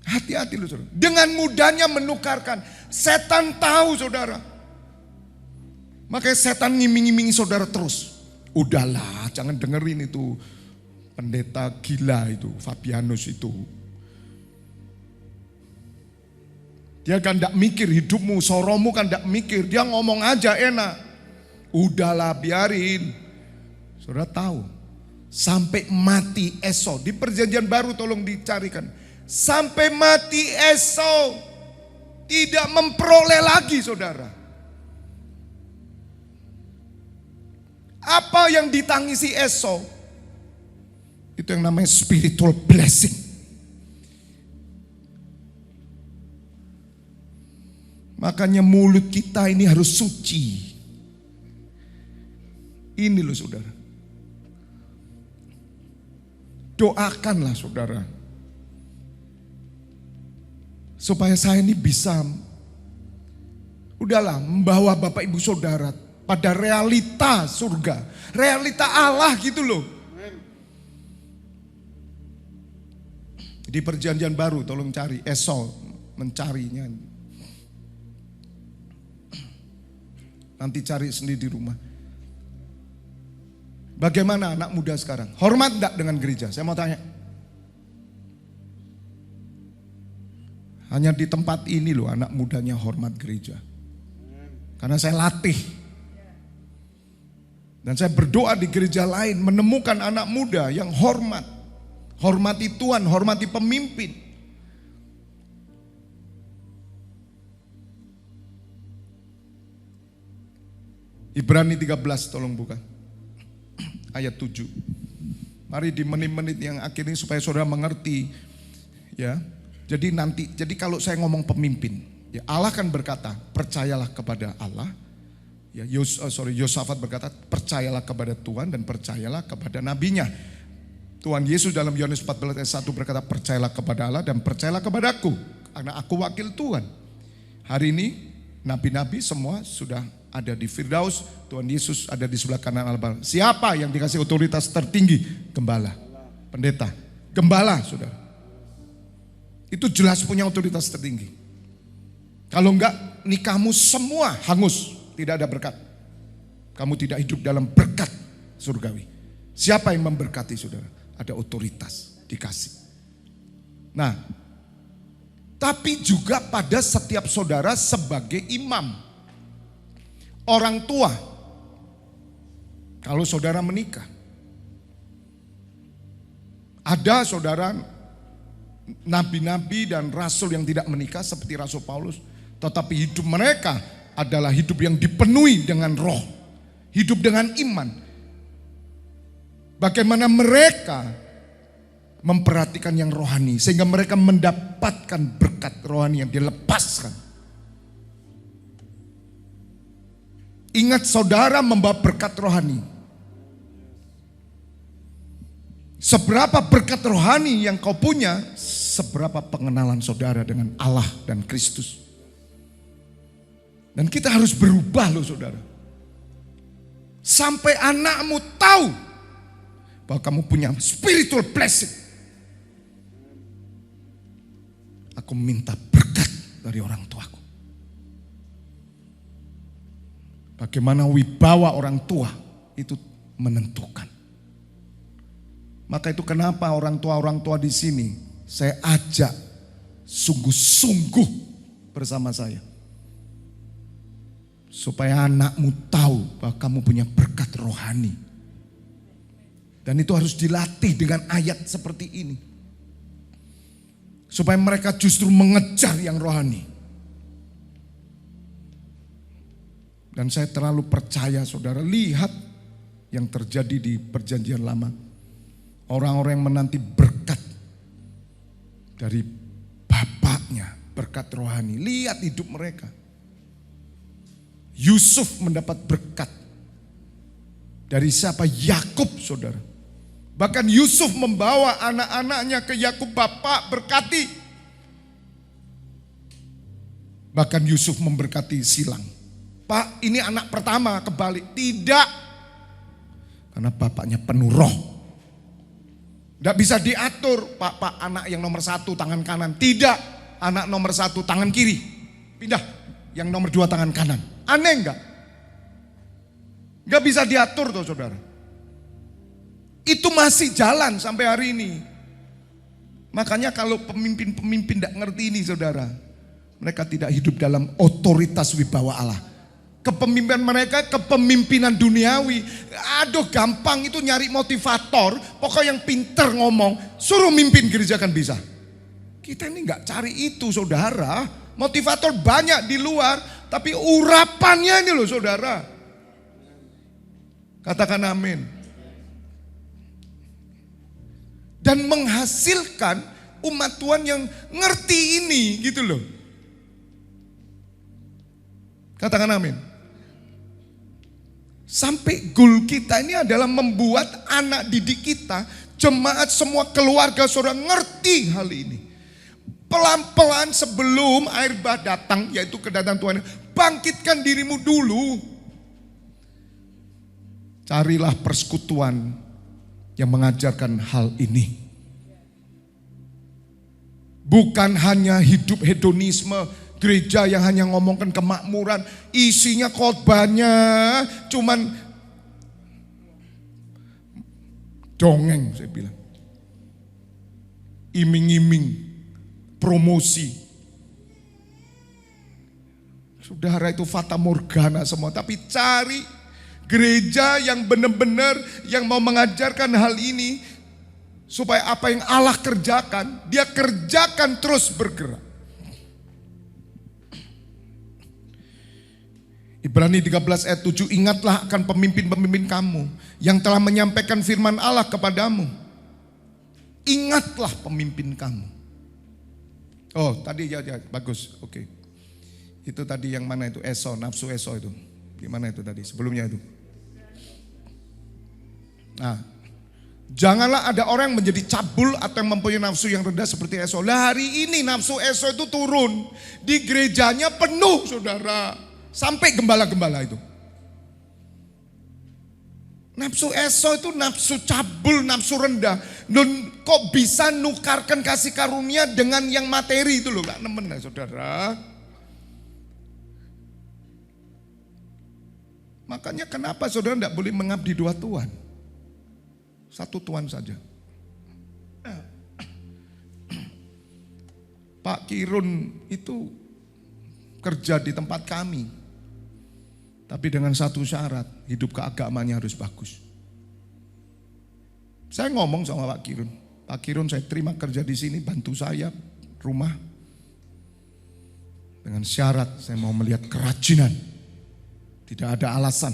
Hati-hati loh saudara. Dengan mudahnya menukarkan. Setan tahu saudara. Makanya setan ngiming-ngimingi saudara terus. Udahlah, jangan dengerin itu pendeta gila itu, Fabianus itu. Dia kan tidak mikir hidupmu, soromu kan tidak mikir. Dia ngomong aja enak. Udahlah biarin. Saudara tahu. Sampai mati Esau. Di perjanjian baru tolong dicarikan. Sampai mati Esau. Tidak memperoleh lagi saudara. Apa yang ditangisi Esau? Itu yang namanya spiritual blessing. Makanya mulut kita ini harus suci. Ini loh saudara. Doakanlah saudara. Supaya saya ini bisa, udahlah, membawa Bapak Ibu Saudara pada realita surga. Realita Allah gitu loh. Di perjanjian baru tolong cari Esau, mencarinya. Nanti cari sendiri di rumah. Bagaimana anak muda sekarang? Hormat enggak dengan gereja? Saya mau tanya. Hanya di tempat ini loh anak mudanya hormat gereja. Karena saya latih. Dan saya berdoa di gereja lain menemukan anak muda yang hormat. Hormati Tuhan, hormati pemimpin. Ibrani 13 tolong buka. Ayat 7. Mari di menit-menit yang akhir ini supaya saudara mengerti. Ya. Jadi kalau saya ngomong pemimpin, ya Allah kan berkata, percayalah kepada Allah. Ya, Yosafat berkata, percayalah kepada Tuhan dan percayalah kepada nabinya. Tuhan Yesus dalam Yohanes 14 ayat 1 berkata, percayalah kepada Allah dan percayalah kepadaku, karena aku wakil Tuhan. Hari ini nabi-nabi semua sudah ada di Firdaus, Tuhan Yesus ada di sebelah kanan Allah. Siapa yang dikasih otoritas tertinggi? Gembala, pendeta, gembala saudara. Itu jelas punya otoritas tertinggi. Kalau enggak, nikahmu semua hangus, tidak ada berkat. Kamu tidak hidup dalam berkat surgawi. Siapa yang memberkati saudara? Ada otoritas, dikasih. Nah, tapi juga pada setiap saudara sebagai imam. Orang tua, kalau saudara menikah, ada saudara nabi-nabi dan rasul yang tidak menikah seperti Rasul Paulus, tetapi hidup mereka adalah hidup yang dipenuhi dengan roh, hidup dengan iman. Bagaimana mereka memperhatikan yang rohani sehingga mereka mendapatkan berkat rohani yang dilepaskan. Ingat saudara membawa berkat rohani. Seberapa berkat rohani yang kau punya, seberapa pengenalan saudara dengan Allah dan Kristus. Dan kita harus berubah loh saudara. Sampai anakmu tahu bahwa kamu punya spiritual blessing. Aku minta berkat dari orang tuaku. Bagaimana wibawa orang tua itu menentukan. Maka itu kenapa orang tua di sini saya ajak sungguh-sungguh bersama saya. Supaya anakmu tahu bahwa kamu punya berkat rohani. Dan itu harus dilatih dengan ayat seperti ini. Supaya mereka justru mengejar yang rohani. Dan saya terlalu percaya saudara, lihat yang terjadi di perjanjian lama. Orang-orang yang menanti berkat dari bapaknya, berkat rohani. Lihat hidup mereka. Yusuf mendapat berkat dari siapa? Yakub saudara. Bahkan Yusuf membawa anak-anaknya ke Yakub, bapak berkati. Bahkan Yusuf memberkati silang. Pak, ini anak pertama kebalik. Tidak. Karena bapaknya penuh roh. Tidak bisa diatur. Pak, anak yang nomor 1 tangan kanan. Tidak. Anak nomor 1 tangan kiri. Pindah. Yang nomor 2 tangan kanan. Aneh enggak? Enggak bisa diatur tuh saudara. Itu masih jalan sampai hari ini. Makanya kalau pemimpin-pemimpin tidak ngerti ini saudara. Mereka tidak hidup dalam otoritas wibawa Allah. Kepemimpinan mereka kepemimpinan duniawi. Aduh gampang itu nyari motivator. Pokoknya yang pinter ngomong. Suruh mimpin gereja kan bisa. Kita ini enggak cari itu saudara. Motivator banyak di luar. Tapi urapannya ini loh saudara. Katakan amin. Dan menghasilkan umat Tuhan yang ngerti ini gitu loh. Katakan amin. Sampai goal kita ini adalah membuat anak didik kita, jemaat semua keluarga saudara ngerti hal ini. Pelan-pelan sebelum air bah datang, yaitu kedatangan Tuhan, bangkitkan dirimu dulu. Carilah persekutuan yang mengajarkan hal ini. Bukan hanya hidup hedonisme, gereja yang hanya ngomongkan kemakmuran, isinya khotbahnya cuman dongeng saya bilang. Iming-iming. Promosi. Saudara itu fata morgana semua. Tapi cari gereja yang benar-benar yang mau mengajarkan hal ini. Supaya apa yang Allah kerjakan, dia kerjakan terus bergerak. Ibrani 13 ayat 7, ingatlah akan pemimpin-pemimpin kamu yang telah menyampaikan firman Allah kepadamu. Ingatlah pemimpin kamu. Oh tadi ya bagus, oke. Itu tadi yang mana itu? Nafsu Esau itu. Gimana itu tadi? Sebelumnya itu. Nah, janganlah ada orang yang menjadi cabul atau yang mempunyai nafsu yang rendah seperti Esau. Lah hari ini nafsu Esau itu turun. Di gerejanya penuh saudara. Sampai gembala-gembala itu. Nafsu Esau itu nafsu cabul, nafsu rendah. Dan kok bisa nukarkan kasih karunia dengan yang materi itu loh. Gak nemen ya saudara. Makanya kenapa saudara tidak boleh mengabdi 2 tuan. 1 tuan saja. Pak Kirun itu kerja di tempat kami. Tapi dengan 1 syarat, hidup keagamaannya harus bagus. Saya ngomong sama Pak Kirun. Pak Kirun saya terima kerja di sini, bantu saya rumah. Dengan syarat saya mau melihat kerajinan. Tidak ada alasan.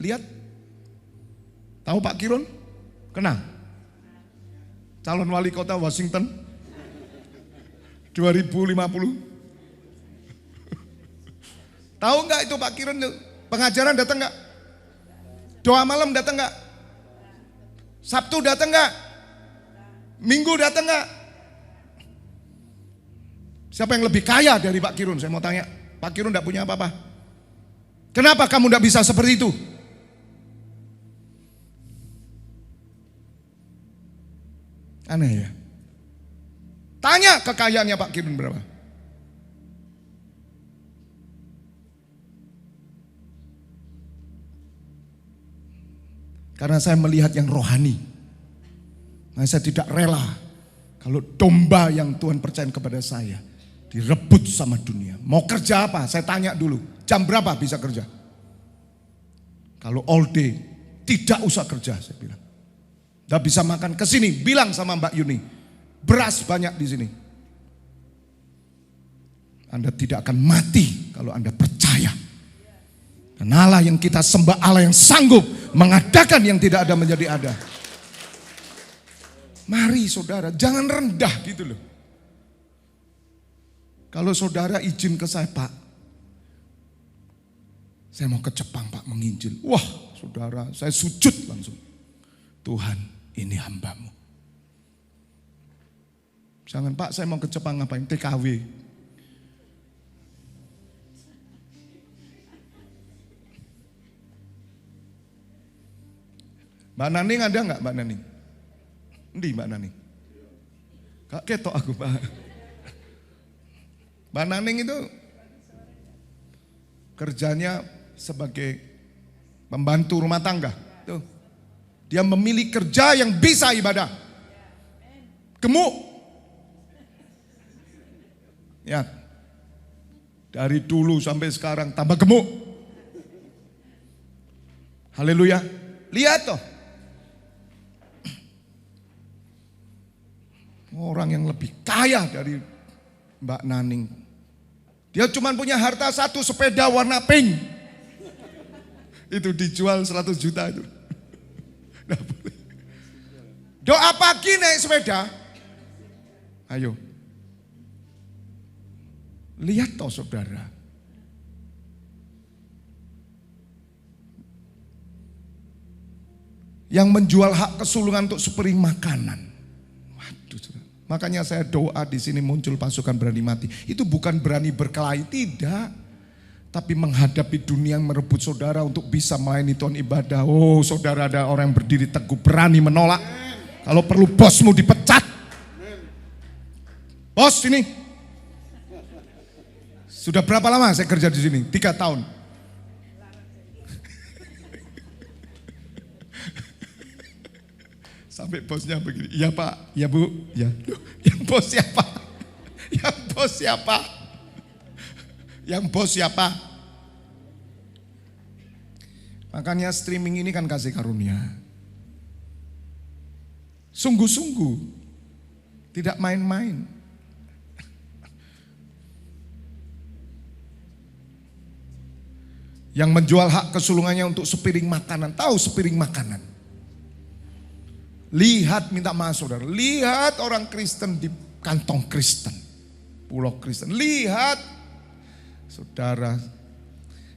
Lihat. Tahu Pak Kirun? Kenal? Calon wali kota Washington 2050. Tahu nggak itu Pak Kirun? Pengajaran datang nggak? Doa malam datang nggak? Sabtu datang nggak? Minggu datang nggak? Siapa yang lebih kaya dari Pak Kirun? Saya mau tanya. Pak Kirun tidak punya apa-apa. Kenapa kamu tidak bisa seperti itu? Aneh ya. Tanya kekayaannya Pak Kirun berapa. Karena saya melihat yang rohani. Nah, saya tidak rela kalau domba yang Tuhan percaya kepada saya direbut sama dunia. Mau kerja apa? Saya tanya dulu. Jam berapa bisa kerja? Kalau all day, tidak usah kerja, saya bilang. Tidak bisa makan, ke sini. Bilang sama Mbak Yuni, beras banyak di sini. Anda tidak akan mati kalau Anda percaya. Dan Allah yang kita sembah, Allah yang sanggup mengadakan yang tidak ada menjadi ada. Mari saudara, jangan rendah gitu loh. Kalau saudara izin ke saya, Pak, saya mau ke Jepang Pak menginjil. Wah saudara, saya sujud langsung. Tuhan, ini hambamu. Jangan Pak, saya mau ke Jepang ngapain? TKW. Mbak Naning ada nggak Mbak Naning? Endi Mbak Naning? Kak ketok aku Pak. Mbak Naning itu kerjanya sebagai pembantu rumah tangga. Tuh. Dia memilih kerja yang bisa ibadah. Gemuk. Ya. Dari dulu sampai sekarang tambah gemuk. Haleluya. Lihat toh. Orang yang lebih kaya dari Mbak Naning. Dia cuma punya harta satu sepeda warna pink. Itu dijual 100 juta itu. Doa pagi naik sepeda. Ayo. Lihat toh saudara. Yang menjual hak kesulungan untuk sepiring makanan. Makanya saya doa di sini muncul pasukan berani mati. Itu bukan berani berkelahi, tidak. Tapi menghadapi dunia yang merebut saudara untuk bisa melayani Tuhan ibadah. Oh saudara, ada orang yang berdiri teguh, berani menolak. Kalau perlu bosmu dipecat. Bos ini. Sudah berapa lama saya kerja di sini? 3 tahun. Sampai bosnya begini, iya Pak, iya Bu, ya. Yang bos siapa? Yang bos siapa? Yang bos siapa? Makanya streaming ini kan kasih karunia. Sungguh-sungguh, tidak main-main. Yang menjual hak kesulungannya untuk sepiring makanan, tahu sepiring makanan. Lihat, minta maaf saudara, lihat orang Kristen di kantong Kristen, pulau Kristen. Lihat saudara,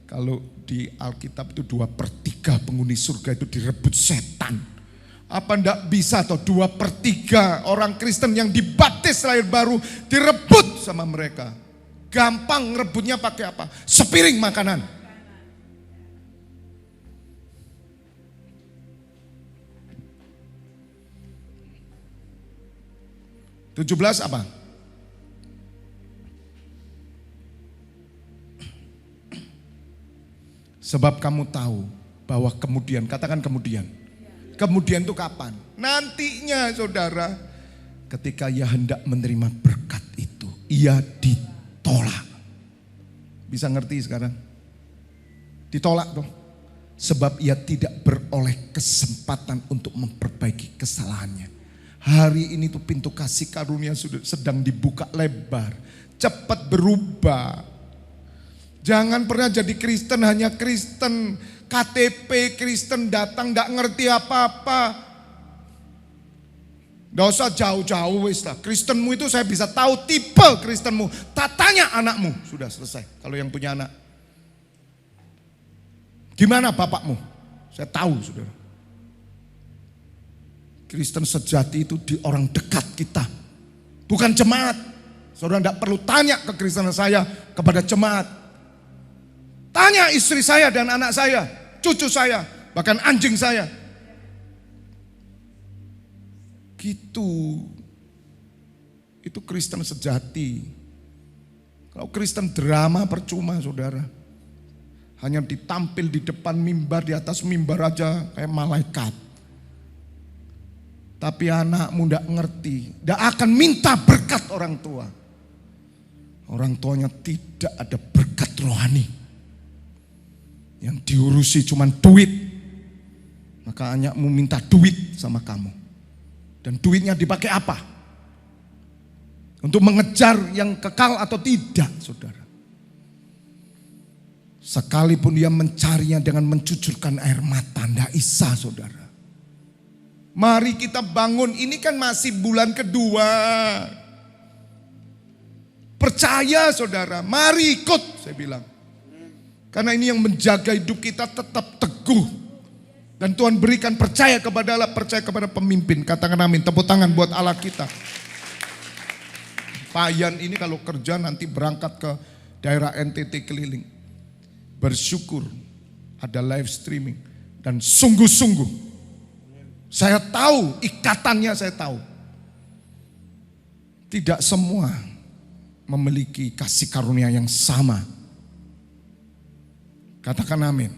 kalau di Alkitab itu 2/3 penghuni surga itu direbut setan. Apa ndak bisa toh 2/3 orang Kristen yang dibaptis lahir baru direbut sama mereka. Gampang ngerebutnya pakai apa? Sepiring makanan. 17 apa? Sebab kamu tahu bahwa kemudian, katakan kemudian. Kemudian itu kapan? Nantinya saudara, ketika ia hendak menerima berkat itu, ia ditolak. Bisa ngerti sekarang? Ditolak tuh. Sebab ia tidak beroleh kesempatan untuk memperbaiki kesalahannya. Hari ini tuh pintu kasih karunia sudah sedang dibuka lebar. Cepat berubah. Jangan pernah jadi Kristen hanya Kristen KTP, Kristen datang gak ngerti apa-apa. Gak usah jauh-jauh wis lah. Kristenmu itu saya bisa tahu tipe Kristenmu. Tak tanya anakmu, sudah selesai. Kalau yang punya anak. Gimana bapakmu? Saya tahu saudara. Kristen sejati itu di orang dekat kita. Bukan jemaat. Saudara tidak perlu tanya kekristenan saya kepada jemaat. Tanya istri saya dan anak saya, cucu saya, bahkan anjing saya. Gitu. Itu Kristen sejati. Kalau Kristen drama percuma saudara. Hanya ditampil di depan mimbar, di atas mimbar aja kayak malaikat. Tapi anakmu tidak ngerti, tidak akan minta berkat orang tua. Orang tuanya tidak ada berkat rohani. Yang diurusi cuma duit. Maka anakmu minta duit sama kamu. Dan duitnya dipakai apa? Untuk mengejar yang kekal atau tidak, saudara. Sekalipun dia mencarinya dengan mencucurkan air mata, tidak bisa, saudara. Mari kita bangun, ini kan masih bulan kedua. Percaya saudara, mari ikut, saya bilang. Karena ini yang menjaga hidup kita tetap teguh. Dan Tuhan berikan percaya kepada Allah, percaya kepada pemimpin. Katakan amin, tepuk tangan buat Allah kita. Pak Yan ini kalau kerja nanti berangkat ke daerah NTT keliling. Bersyukur ada live streaming. Dan sungguh-sungguh saya tahu ikatannya, saya tahu. Tidak semua memiliki kasih karunia yang sama. Katakan amin.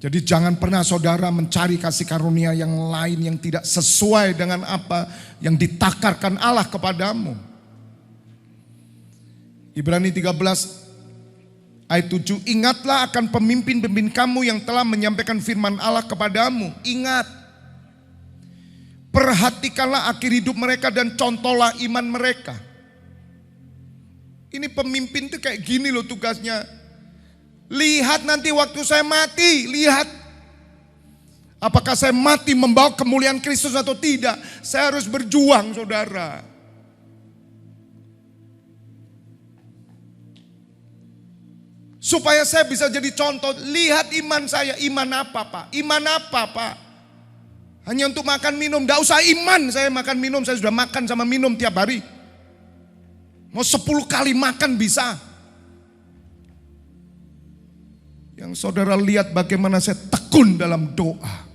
Jadi jangan pernah saudara mencari kasih karunia yang lain yang tidak sesuai dengan apa yang ditakarkan Allah kepadamu. Ibrani 13 ayat 7, ingatlah akan pemimpin-pemimpin kamu yang telah menyampaikan firman Allah kepadamu. Ingat, perhatikanlah akhir hidup mereka dan contohlah iman mereka. Ini pemimpin tuh kayak gini loh tugasnya. Lihat nanti waktu saya mati, lihat. Apakah saya mati membawa kemuliaan Kristus atau tidak. Saya harus berjuang saudara. Supaya saya bisa jadi contoh. Lihat iman saya, iman apa Pak? Iman apa Pak? Hanya untuk makan minum, tidak usah iman saya makan minum. Saya sudah makan sama minum tiap hari. Mau 10 kali makan bisa. Yang saudara lihat bagaimana saya tekun dalam doa.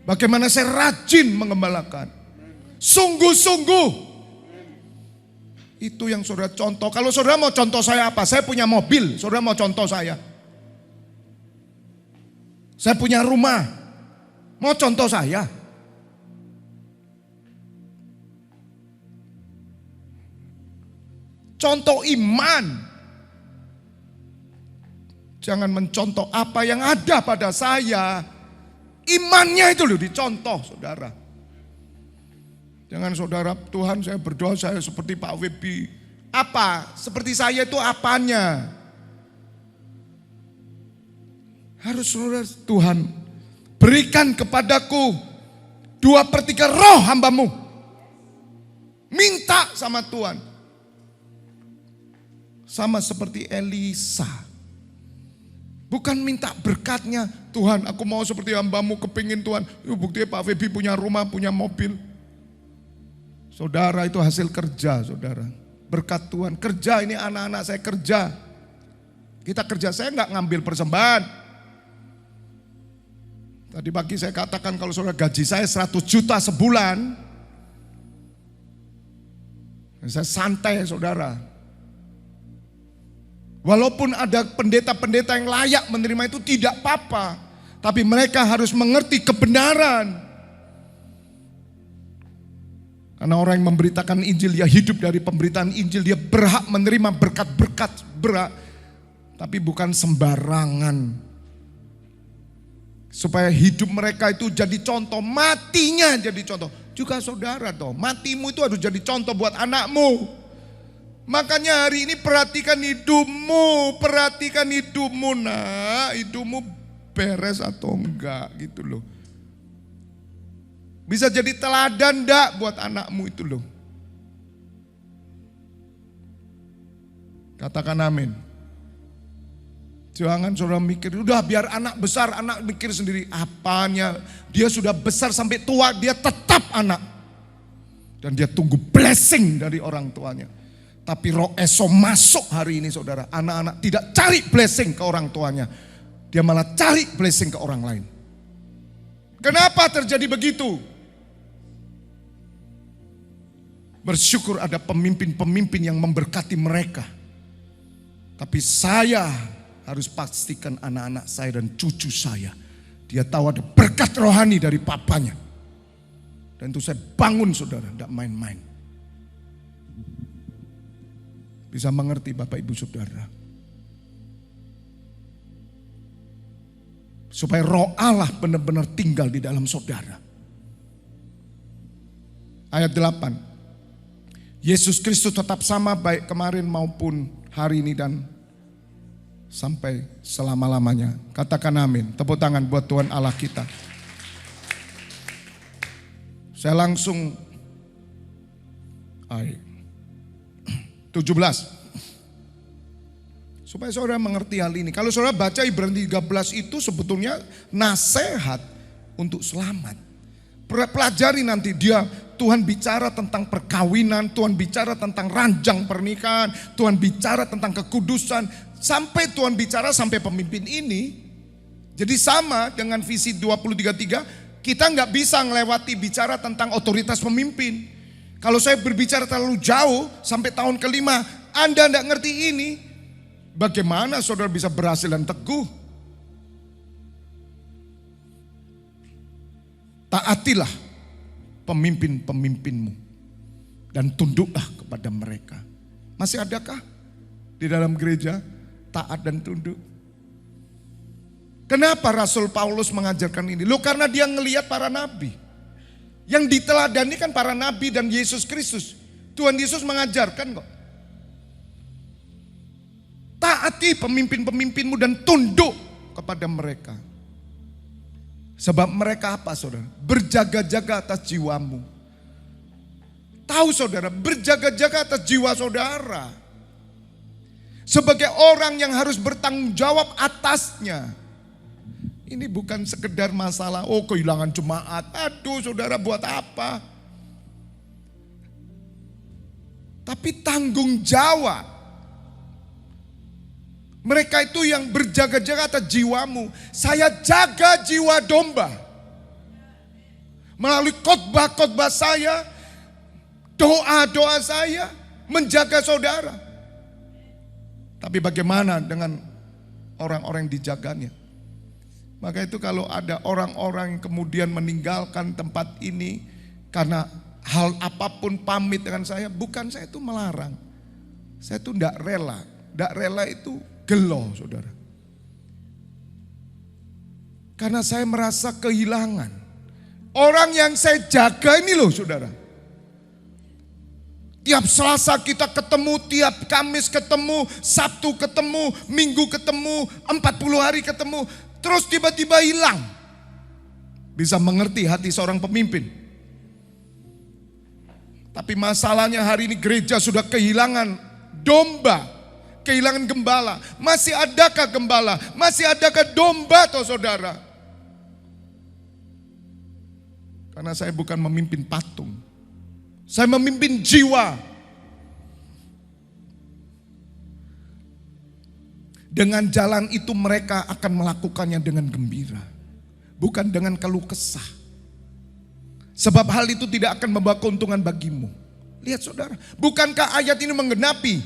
Bagaimana saya rajin mengembalakan. Sungguh-sungguh. Itu yang saudara contoh. Kalau saudara mau contoh saya apa? Saya punya mobil. Saudara mau contoh saya? Saya punya rumah. Mau contoh saya? Contoh iman. Jangan mencontoh apa yang ada pada saya. Imannya itu loh dicontoh saudara. Jangan saudara, Tuhan saya berdoa saya seperti Pak Webi. Apa? Seperti saya itu apanya? Harus saudara, Tuhan berikan kepadaku 2/3 roh hambamu. Minta sama Tuhan. Sama seperti Elisa. Bukan minta berkatnya, Tuhan aku mau seperti hambamu, kepingin Tuhan. Buktinya Pak Febi punya rumah, punya mobil. Saudara itu hasil kerja saudara. Berkat Tuhan, kerja ini anak-anak saya kerja. Kita kerja, saya nggak ngambil persembahan. Tadi pagi saya katakan kalau saudara gaji saya 100 juta sebulan. Saya santai saudara. Walaupun ada pendeta-pendeta yang layak menerima itu tidak apa-apa. Tapi mereka harus mengerti kebenaran. Karena orang yang memberitakan Injil, dia hidup dari pemberitaan Injil. Dia berhak menerima berkat-berkat, berhak. Tapi bukan sembarangan. Supaya hidup mereka itu jadi contoh, matinya jadi contoh. Juga saudara toh, matimu itu harus jadi contoh buat anakmu. Makanya hari ini perhatikan hidupmu, nak, hidupmu beres atau enggak gitu loh. Bisa jadi teladan enggak buat anakmu itu loh. Katakan amin. Jangan saudara mikir, udah biar anak besar, anak mikir sendiri. Apanya, dia sudah besar sampai tua, dia tetap anak. Dan dia tunggu blessing dari orang tuanya. Tapi roh Esau masuk hari ini saudara. Anak-anak tidak cari blessing ke orang tuanya. Dia malah cari blessing ke orang lain. Kenapa terjadi begitu? Bersyukur ada pemimpin-pemimpin yang memberkati mereka. Tapi saya harus pastikan anak-anak saya dan cucu saya. Dia tahu ada berkat rohani dari papanya. Dan itu saya bangun saudara, tidak main-main. Bisa mengerti Bapak Ibu Saudara. Supaya roh Allah benar-benar tinggal di dalam saudara. Ayat 8. Yesus Kristus tetap sama baik kemarin maupun hari ini dan sampai selama-lamanya. Katakan amin. Tepuk tangan buat Tuhan Allah kita. Saya langsung ayat 17. Supaya saudara mengerti hal ini. Kalau saudara baca Ibrani 13 itu sebetulnya nasihat untuk selamat. Pelajari nanti Tuhan bicara tentang perkawinan, Tuhan bicara tentang ranjang pernikahan, Tuhan bicara tentang kekudusan, sampai Tuhan bicara sampai pemimpin ini. Jadi sama dengan visi 2033, kita nggak bisa ngelewati bicara tentang otoritas pemimpin. Kalau saya berbicara terlalu jauh sampai tahun kelima, Anda nggak ngerti ini, bagaimana saudara bisa berhasil dan teguh? Taatilah pemimpin-pemimpinmu dan tunduklah kepada mereka. Masih adakah di dalam gereja taat dan tunduk? Kenapa Rasul Paulus mengajarkan ini? Loh, karena dia ngelihat para nabi. Yang diteladani kan para nabi dan Yesus Kristus. Tuhan Yesus mengajarkan kok. Taati pemimpin-pemimpinmu dan tunduk kepada mereka. Sebab mereka apa saudara? Berjaga-jaga atas jiwamu. Tahu saudara, berjaga-jaga atas jiwa saudara. Sebagai orang yang harus bertanggung jawab atasnya. Ini bukan sekedar masalah, oh kehilangan jemaat. Aduh saudara buat apa? Tapi tanggung jawab. Mereka itu yang berjaga-jaga atas jiwamu. Saya jaga jiwa domba. Melalui khotbah-khotbah saya, doa-doa saya, menjaga saudara. Tapi bagaimana dengan orang-orang yang dijaganya? Maka itu kalau ada orang-orang yang kemudian meninggalkan tempat ini karena hal apapun pamit dengan saya, bukan saya itu melarang. Saya itu tidak rela. Tidak rela itu gelo saudara. Karena saya merasa kehilangan. Orang yang saya jaga ini loh saudara. Tiap Selasa kita ketemu, tiap Kamis ketemu, Sabtu ketemu, Minggu ketemu, 40 hari ketemu. Terus tiba-tiba hilang. Bisa mengerti hati seorang pemimpin. Tapi masalahnya hari ini gereja sudah kehilangan domba. Kehilangan gembala. Masih adakah gembala? Masih adakah domba toh saudara? Karena saya bukan memimpin patung. Saya memimpin jiwa. Dengan jalan itu mereka akan melakukannya dengan gembira. Bukan dengan keluh kesah. Sebab hal itu tidak akan membawa keuntungan bagimu. Lihat saudara, bukankah ayat ini menggenapi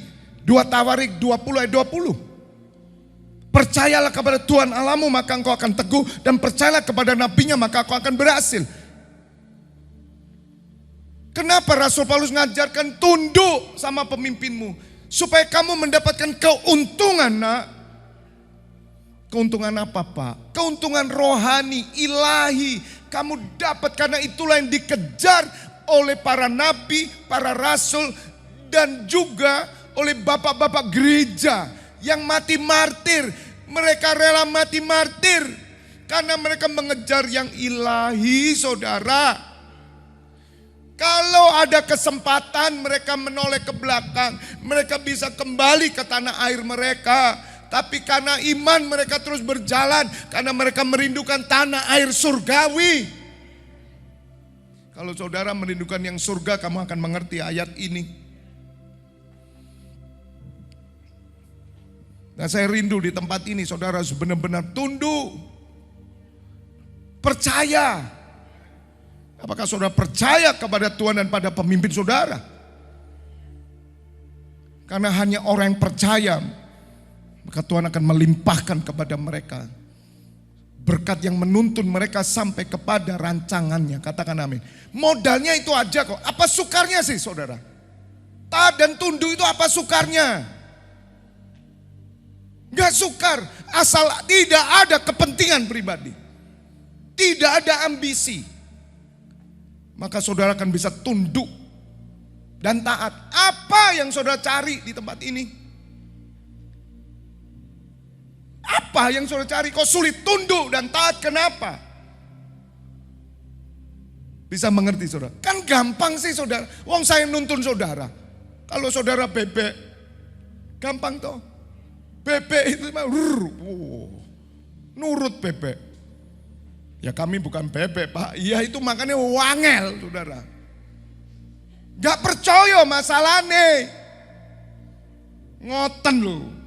2 Tawarik 20 ayat 20? Percayalah kepada Tuhan Allahmu maka engkau akan teguh. Dan percayalah kepada nabinya maka engkau akan berhasil. Kenapa Rasul Paulus mengajarkan tunduk sama pemimpinmu? Supaya kamu mendapatkan keuntungan nak. Keuntungan apa Pak? Keuntungan rohani, ilahi. Kamu dapat karena itulah yang dikejar oleh para nabi, para rasul. Dan juga oleh bapak-bapak gereja yang mati martir. Mereka rela mati martir. Karena mereka mengejar yang ilahi saudara. Kalau ada kesempatan mereka menoleh ke belakang, mereka bisa kembali ke tanah air mereka. Tapi karena iman mereka terus berjalan, karena mereka merindukan tanah air surgawi. Kalau saudara merindukan yang surga, kamu akan mengerti ayat ini. Nah, saya rindu di tempat ini saudara harus benar-benar tunduk. Percaya. Apakah saudara percaya kepada Tuhan dan pada pemimpin saudara? Karena hanya orang yang percaya, maka Tuhan akan melimpahkan kepada mereka berkat yang menuntun mereka sampai kepada rancangannya. Katakan amin. Modalnya itu aja kok. Apa sukarnya sih saudara? Taat dan tunduk itu apa sukarnya? Gak sukar, asal tidak ada kepentingan pribadi. Tidak ada ambisi. Maka saudara akan bisa tunduk dan taat. Apa yang saudara cari di tempat ini? Apa yang saudara cari? Kok sulit tunduk dan taat, kenapa? Bisa mengerti saudara? Kan gampang sih saudara. Wong saya nuntun saudara. Kalau saudara bebek, gampang toh. Bebek itu nurut bebek. Ya kami bukan bebek Pak. Iya itu makanya wangel saudara. Gak percaya masalahnya. Ngoten loh.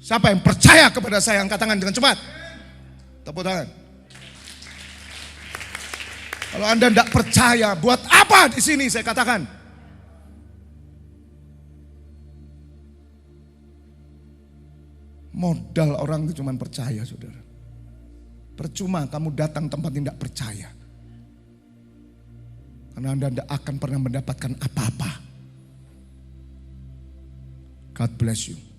Siapa yang percaya kepada saya, angkat tangan dengan cepat. Tepuk tangan. Kalau Anda tidak percaya, buat apa di sini saya katakan? Modal orang itu cuma percaya saudara. Percuma kamu datang tempat yang tidak percaya. Karena Anda tidak akan pernah mendapatkan apa-apa. God bless you.